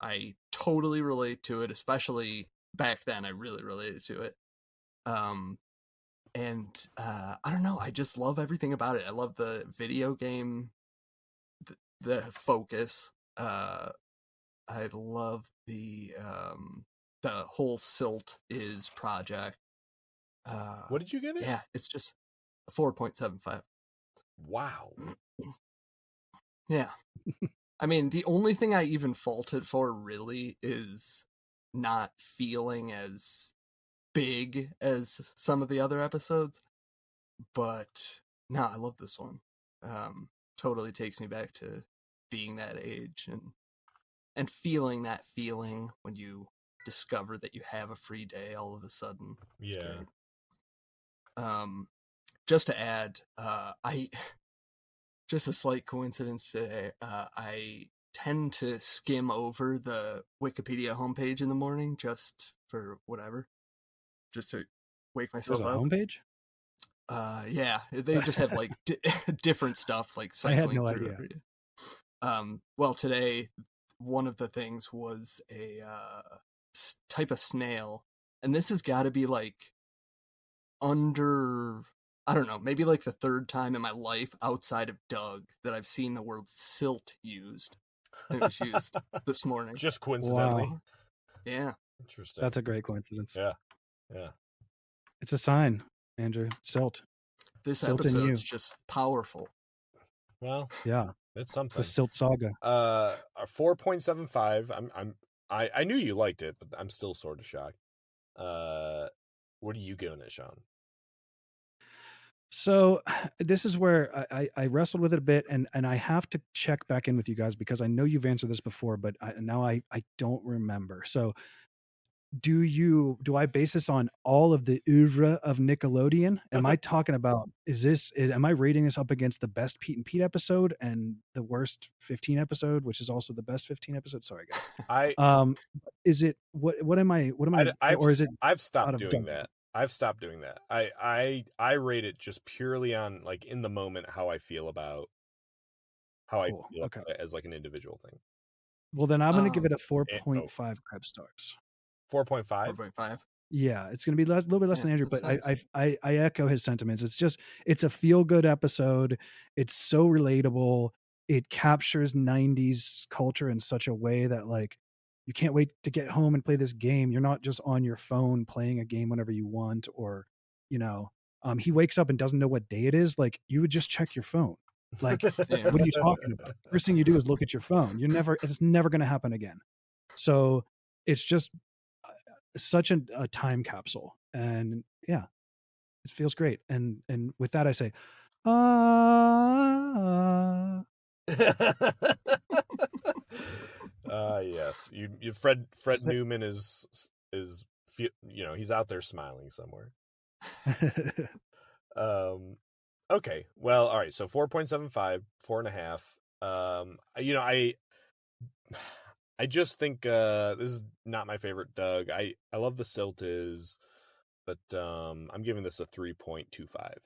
I totally relate to it, especially back then. I really related to it. And I don't know. I just love everything about it. I love the video game, the focus. I love the whole Silt is project. What did you give it? Yeah, it's just a 4.75. Wow. Yeah. I mean, the only thing I even faulted for really is not feeling as big as some of the other episodes. But no, I love this one. Totally takes me back to being that age and and feeling that feeling when you discover that you have a free day all of a sudden. Yeah. Just to add, I just a slight coincidence today. I tend to skim over the Wikipedia homepage in the morning just for whatever, just to wake myself There's a up. homepage? Yeah, they just have like different stuff, like I had cycling no through idea. every day. Well, today one of the things was a type of snail, and this has got to be like under, I don't know, maybe like the third time in my life outside of Doug that I've seen the word silt used. It was used this morning. Just coincidentally. Wow. Yeah. Interesting. That's a great coincidence. Yeah. Yeah. It's a sign, Andrew. Silt. This Silt in episode's you. just powerful. Well, Yeah. it's something. It's the Silt saga. 4.75. I knew you liked it, but I'm still sort of shocked. What are you giving it, Sean? So this is where I wrestled with it a bit, and I have to check back in with you guys because I know you've answered this before, but now I don't remember. So do I base this on all of the oeuvre of Nickelodeon? Am I talking about, am I rating this up against the best Pete and Pete episode and the worst 15 episode, which is also the best 15 episode? Sorry, guys. Is it, what am I, or is it? I've stopped doing that. I've stopped doing that. I rate it just purely on like in the moment how I feel about I feel about it as like an individual thing. Well, then I'm going to give it a 4.5 Krebs stars. 4.5? 4.5. Yeah, it's going to be a little bit less than Andrew, but nice. I echo his sentiments. It's a feel good episode. It's so relatable. It captures 90s culture in such a way that like you can't wait to get home and play this game. You're not just on your phone playing a game whenever you want, or he wakes up and doesn't know what day it is. Like you would just check your phone. Like, what are you talking about? First thing you do is look at your phone. It's never going to happen again. So it's just such a time capsule, and yeah, it feels great. And with that, I say, yes, you Fred Newman is he's out there smiling somewhere. Okay, well, all right, so 4.75, 4.5. I just think this is not my favorite Doug. I love the Silt is, but I'm giving this a 3.25.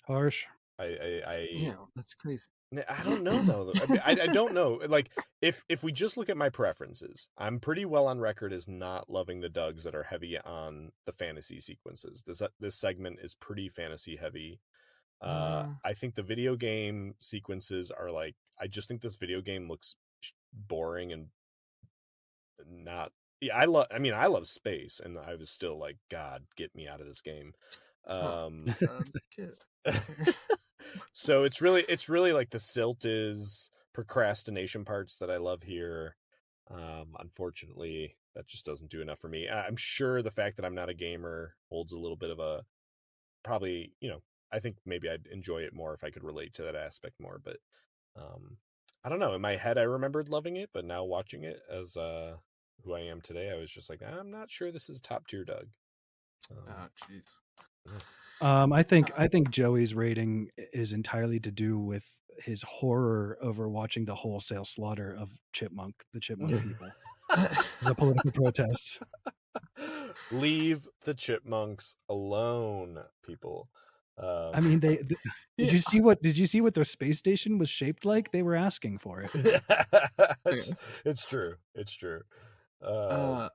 Harsh. That's crazy. I don't know though. I don't know. Like if we just look at my preferences, I'm pretty well on record as not loving the Dougs that are heavy on the fantasy sequences. This segment is pretty fantasy heavy. I think the video game sequences are like, I just think this video game looks boring and not. Yeah, I love space, and I was still like, God, get me out of this game. So it's really like the Silt is procrastination parts that I love here. Unfortunately, that just doesn't do enough for me. I'm sure the fact that I'm not a gamer holds a little bit of a probably, I think maybe I'd enjoy it more if I could relate to that aspect more, but I don't know. In my head, I remembered loving it, but now watching it as who I am today, I was just like, I'm not sure this is top tier Doug. Jeez. I think Joey's rating is entirely to do with his horror over watching the wholesale slaughter of the chipmunk people. The political protest. Leave the chipmunks alone, people. I mean, did you see what their space station was shaped like? They were asking for it. It's true. It's true. I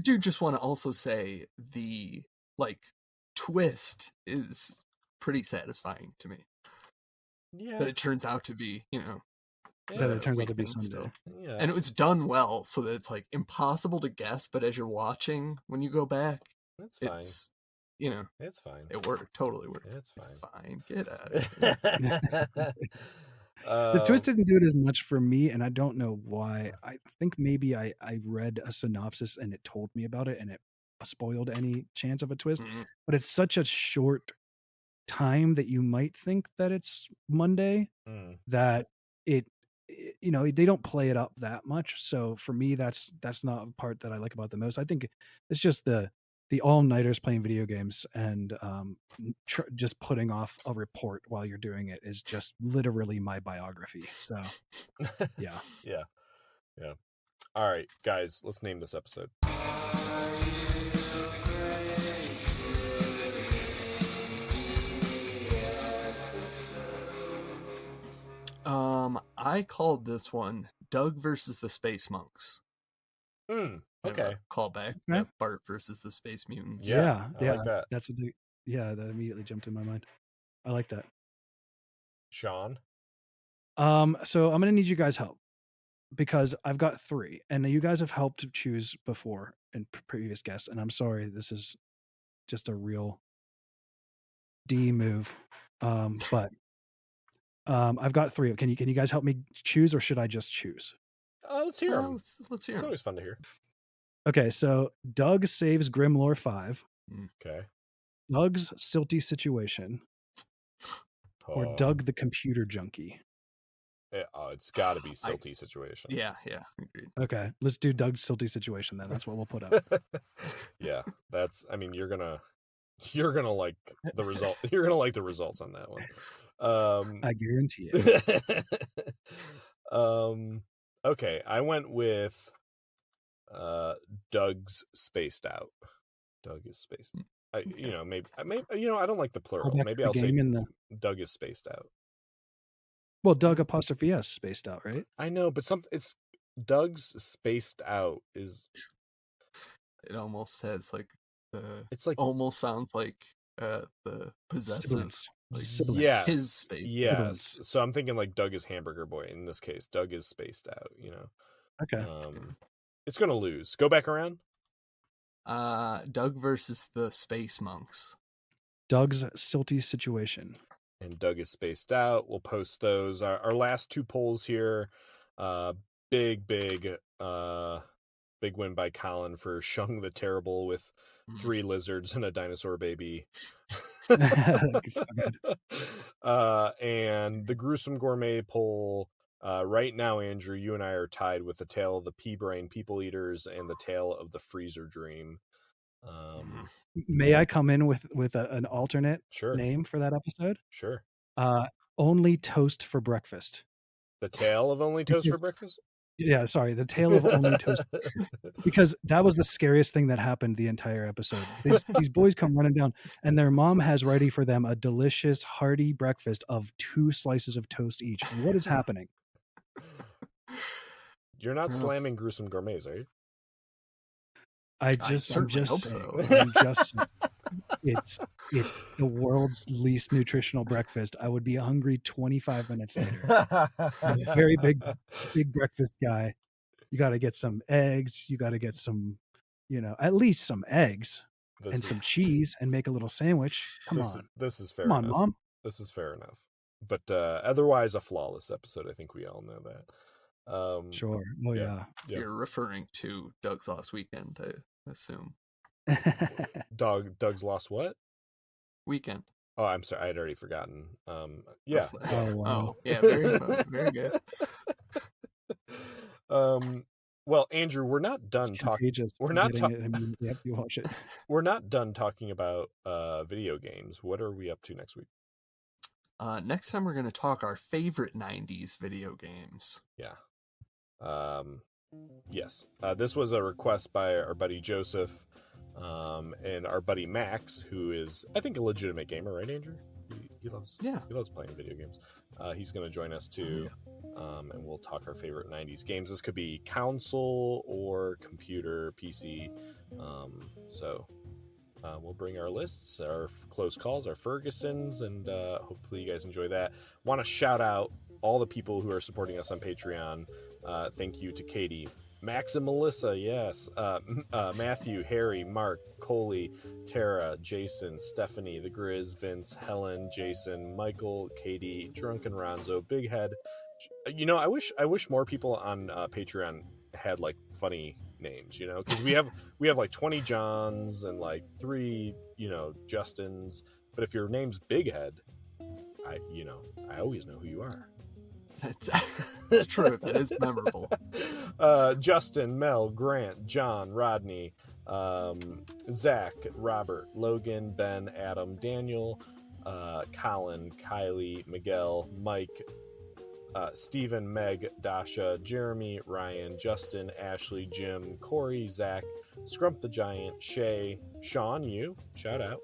do just want to also say the twist is pretty satisfying to me. Yeah. That it turns out to be, that it turns out to be Sunday. Yeah. And it was done well, so that it's like impossible to guess, but as you're watching, when you go back, that's fine. It's it's fine. It worked. Totally worked. It's fine. Get out of here. The twist didn't do it as much for me, and I don't know why. I think maybe I read a synopsis and it told me about it, and it spoiled any chance of a twist. Mm-hmm. But it's such a short time that you might think that it's Monday that you know, they don't play it up that much. So for me, that's not the part that I like about the most. I think it's just the all-nighters playing video games and just putting off a report while you're doing it is just literally my biography. So yeah. Yeah. All right, guys, let's name this episode. I called this one Doug versus the Space Monks. Okay. Callback. Okay. Bart versus the Space Mutants. Yeah. I like that. That's that immediately jumped in my mind. I like that. Sean? So I'm gonna need you guys' help because I've got 3, and you guys have helped to choose before in previous guests, and I'm sorry, this is just a real D move. But I've got 3. Can you guys help me choose, or should I just choose? Let's hear them. Let's hear It's 'em. always fun to hear. Okay, so Doug saves Grimlore 5, Okay. Doug's silty situation, or Oh. Doug the computer junkie. It's got to be silty situation. Yeah, agreed. Okay, let's do Doug's silty situation then. That's what we'll put up. Yeah, that's. I mean, you're gonna like the result. You're gonna like the results on that one. I guarantee it. Okay, I went with Doug's spaced out. Doug is spaced. You know, maybe I don't like the plural. Go back Maybe to the I'll say game Doug is spaced out. Well, Doug apostrophe S spaced out, right? I know, but it's Doug's spaced out is. It almost has like It's like almost sounds like the possessive. Sibilance. Like, Sibilance. Yes. his space. Yes. Sibilance. So I'm thinking like Doug is Hamburger Boy. In this case, Doug is spaced out, you know. Okay. It's gonna lose. Go back around. Doug versus the Space Monks. Doug's silty situation. And Doug is spaced out. We'll post those. Our last 2 polls here. Big win by Colin for Shung the Terrible with 3 lizards and a dinosaur baby. So And the Gruesome Gourmet poll. Right now, Andrew, you and I are tied with the tale of the pea brain people eaters and the tale of the freezer dream. May I come in with an alternate Sure. name for that episode? Sure. Only Toast for Breakfast. The tale of Only Toast for Breakfast? Yeah, sorry, the tale of Only Toast. Because that was the scariest thing that happened the entire episode. These boys come running down, and their mom has ready for them a delicious, hearty breakfast of 2 slices of toast each. And what is happening? You're not slamming Gruesome Gourmets, are you? I'm certainly just hope saying, so. I'm just it's the world's least nutritional breakfast. I would be hungry 25 minutes later. I'm a very big breakfast guy. You got to get some eggs. You got to get some, at least some eggs and some cheese and make a little sandwich. Come on. This is fair Come enough. on, Mom. This is fair enough. But otherwise, a flawless episode. I think we all know that. Sure. Oh, yeah. You're referring to Doug's Lost Weekend, I assume. Doug's Lost what? Weekend. Oh, I'm sorry. I had already forgotten. Yeah. Oh, wow. Yeah, very very good. Well, Andrew, we're not done talking. We're not talking. You have to watch it. We're not done talking about video games. What are we up to next week? Next time we're going to talk our favorite 90s video games. Yeah. Yes. This was a request by our buddy Joseph and our buddy Max, who is, I think, a legitimate gamer, right, Andrew? He loves playing video games. He's going to join us too, and we'll talk our favorite 90s games. This could be console or computer, PC. So we'll bring our lists, our close calls, our Fergusons, and hopefully you guys enjoy that. Want to shout out all the people who are supporting us on Patreon. Thank you to Katie, Max and Melissa, yes, Matthew, Harry, Mark, Coley, Tara, Jason, Stephanie, The Grizz, Vince, Helen, Jason, Michael, Katie, Drunken Ronzo, Big Head. I wish more people on Patreon had like funny names, because we have like 20 Johns and like 3 Justins, but if your name's Big Head, I always know who you are. It's true. That is memorable. Justin, Mel, Grant, John, Rodney, Zach, Robert, Logan, Ben, Adam, Daniel, Colin, Kylie, Miguel, Mike, Stephen, Meg, Dasha, Jeremy, Ryan, Justin, Ashley, Jim, Corey, Zach, Scrump the Giant, Shay, Sean, you, shout out,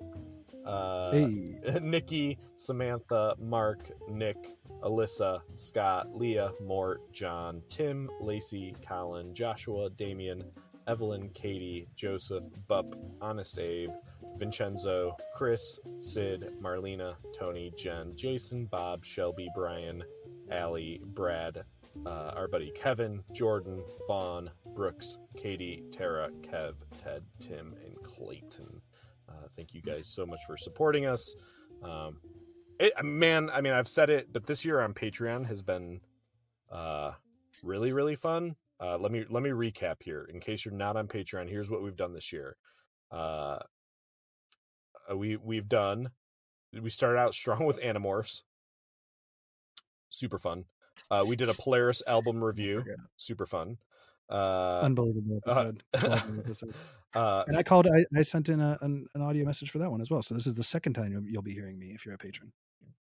Hey. Nikki, Samantha, Mark, Nick, Alyssa, Scott, Leah, Mort, John, Tim, Lacey, Colin, Joshua, Damien, Evelyn, Katie, Joseph, Bup, Honest Abe, Vincenzo, Chris, Sid, Marlena, Tony, Jen, Jason, Bob, Shelby, Brian, Allie, Brad, our buddy Kevin, Jordan, Vaughn, Brooks, Katie, Tara, Kev, Ted, Tim, and Clayton. Thank you guys so much for supporting us. Man, I mean, I've said it, but this year on Patreon has been really, really fun. Let me recap here. In case you're not on Patreon, here's what we've done this year. We started out strong with Animorphs. Super fun. We did a Polaris album review. Super fun. Unbelievable episode. And I sent in an audio message for that one as well. So this is the second time you'll be hearing me if you're a patron.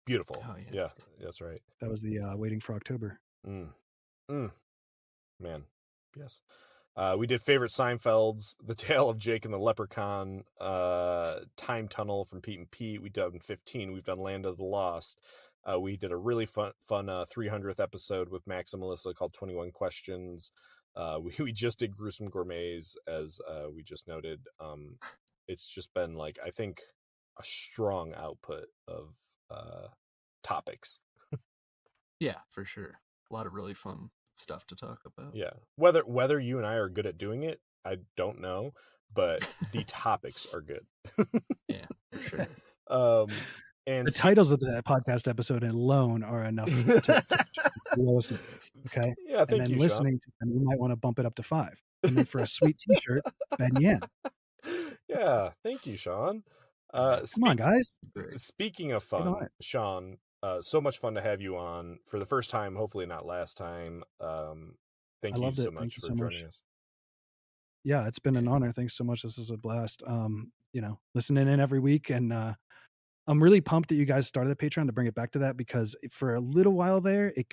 Beautiful. Oh, yeah, that's right. That was the Waiting for October. Man, yes. We did favorite Seinfelds, The Tale of Jake and the Leprechaun, Time Tunnel from Pete and Pete. We've done 15. We've done Land of the Lost. We did a really fun 300th episode with Max and Melissa called 21 Questions. We just did Gruesome Gourmets, as we just noted. It's just been like, I think, a strong output of topics. Yeah, for sure. A lot of really fun stuff to talk about. Yeah. Whether you and I are good at doing it, I don't know, but the topics are good. Yeah, for sure. And the titles of that podcast episode alone are enough to listen. Okay. Yeah, thank you. And then listening to them, you might want to bump it up to 5. And then for a sweet T-shirt, Ben Yen. Yeah, thank you, Sean. Come on, guys. Speaking of fun, Sean, so much fun to have you on for the first time. Hopefully, not last time. Thank you so much for joining us. Yeah, it's been an honor. Thanks so much. This is a blast. Listening in every week, and I'm really pumped that you guys started the Patreon to bring it back to that, because for a little while there, it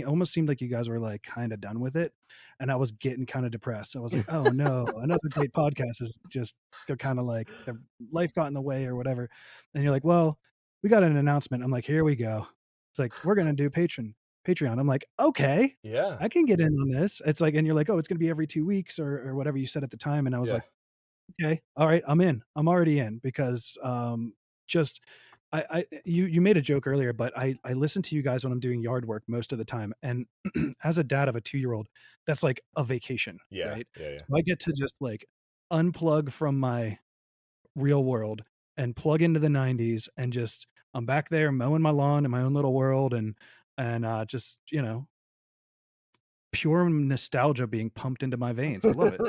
almost seemed like you guys were like kind of done with it, and I was getting kind of depressed. I was like, oh no, another great podcast is just, they're kind of like their life got in the way or whatever. And you're like, well, we got an announcement. I'm like, here we go. It's like, we're gonna do Patreon. I'm like, okay, yeah, I can get in on this. It's like, and you're like, oh, it's gonna be every 2 weeks or whatever you said at the time, and I was like, okay, all right, I'm in. I'm already in, because you made a joke earlier, but I listen to you guys when I'm doing yard work most of the time, and as a dad of a 2-year-old, that's like a vacation. Right? Yeah. So I get to just like unplug from my real world and plug into the 90s, and just I'm back there mowing my lawn in my own little world, and just, pure nostalgia being pumped into my veins. I love it.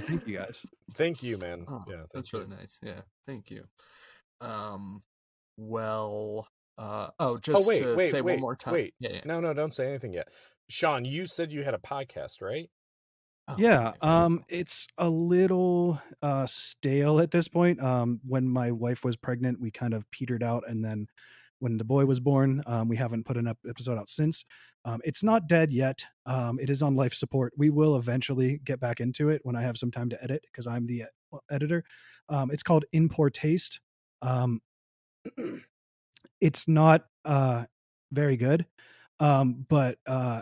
Thank you guys. Thank you, man. Oh, yeah, that's really nice. Yeah, thank you. Say one more time. Wait. Yeah. No, don't say anything yet. Sean, you said you had a podcast, right? Oh, yeah. Okay. It's a little stale at this point. When my wife was pregnant, we kind of petered out, and then when the boy was born, we haven't put an episode out since. It's not dead yet. It is on life support. We will eventually get back into it when I have some time to edit, because I'm the editor. It's called In Poor Taste. It's not very good. But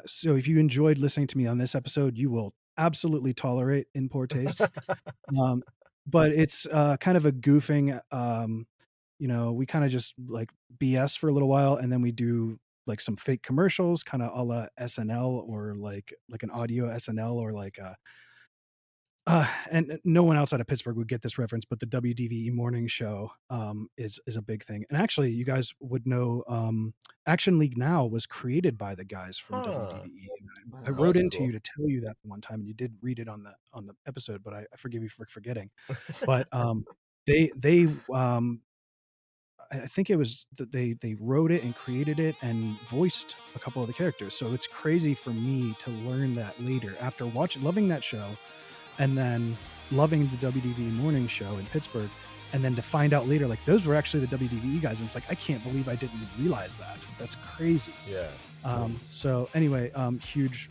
so if you enjoyed listening to me on this episode, you will absolutely tolerate In Poor Taste. But it's kind of a goofing, we kind of just like BS for a little while, and then we do like some fake commercials, kind of a la SNL, or like an audio SNL, or like and no one outside of Pittsburgh would get this reference, but the WDVE morning show is a big thing. And actually, you guys would know Action League Now was created by the guys from WDVE. I wrote into you to tell you that one time, and you did read it on the episode, but I forgive you for forgetting. But they I think it was that they wrote it and created it and voiced a couple of the characters. So it's crazy for me to learn that later after loving that show, and then loving the WDV morning show in Pittsburgh, and then to find out later, like, those were actually the WDV guys. And it's like, I can't believe I didn't realize that. That's crazy. Yeah. So anyway, huge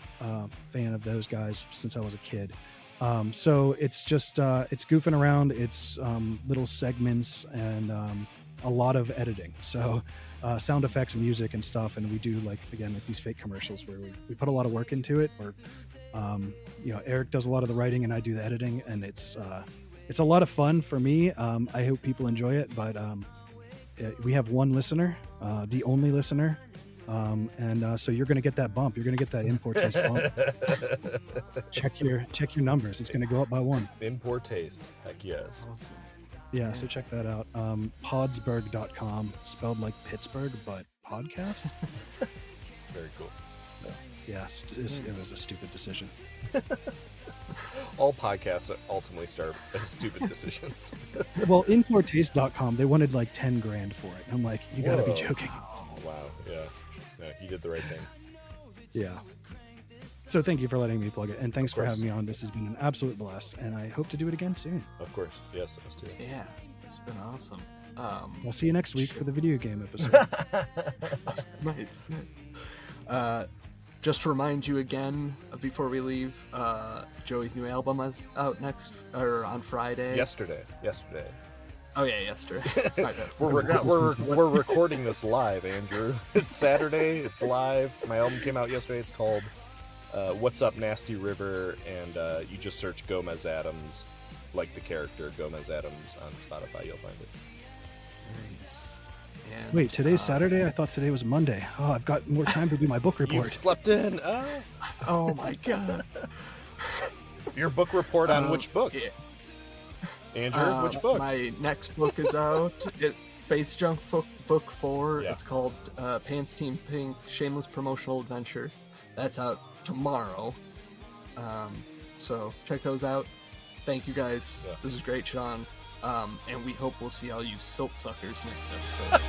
fan of those guys since I was a kid. So it's just it's goofing around. It's little segments and a lot of editing. So sound effects, music, and stuff. And we do like these fake commercials where we put a lot of work into it. Or Eric does a lot of the writing and I do the editing, and it's a lot of fun for me. I hope people enjoy it. But we have one listener, the only listener. So you're going to get that bump. You're going to get that import taste bump. check your numbers. It's going to go up by 1. Import taste. Heck yes. Awesome. Yeah, so check that out. Podsberg.com, spelled like Pittsburgh, but podcast. Very cool. Yeah, it was a stupid decision. All podcasts ultimately start as stupid decisions. Well, importtaste.com, they wanted like 10 grand for it. I'm like, you got to be joking. Wow. Yeah. No, you did the right thing. Yeah. So thank you for letting me plug it, and thanks for having me on. This has been an absolute blast, and I hope to do it again soon. Of course. Yes, us too. Yeah, it's been awesome. I'll see you next week for the video game episode. Nice. Just to remind you again before we leave, Joey's new album is out on Friday. Yesterday. Oh yeah, yesterday. We're recording this live, Andrew. It's Saturday. It's live. My album came out yesterday. It's called What's Up, Nasty River, and you just search Gomez Adams, like the character Gomez Adams, on Spotify. You'll find it. Nice. And, wait, today's Saturday? I thought today was Monday. Oh, I've got more time to do my book report. You've slept in. Oh my god. Your book report on which book? Yeah. Andrew, which book? My next book is out. It's Space Junk Book 4. Yeah. It's called Pants Team Pink, Shameless Promotional Adventure. That's out tomorrow. So check those out. Thank you guys. Yeah. This was great, Sean. And we hope we'll see all you silt suckers next episode.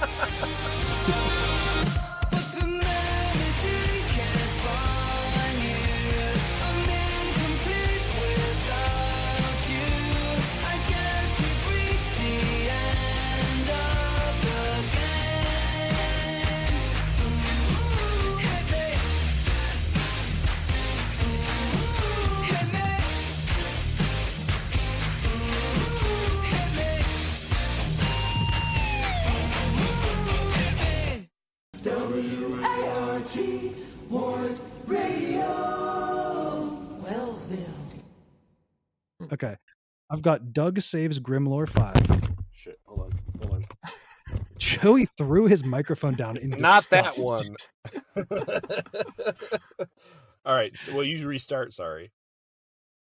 WART Ward Radio, Wellsville. Okay. I've got Doug Saves Grimlore 5. Shit, hold on. Joey threw his microphone down in Not disgust. that one. All right, so you restart, sorry.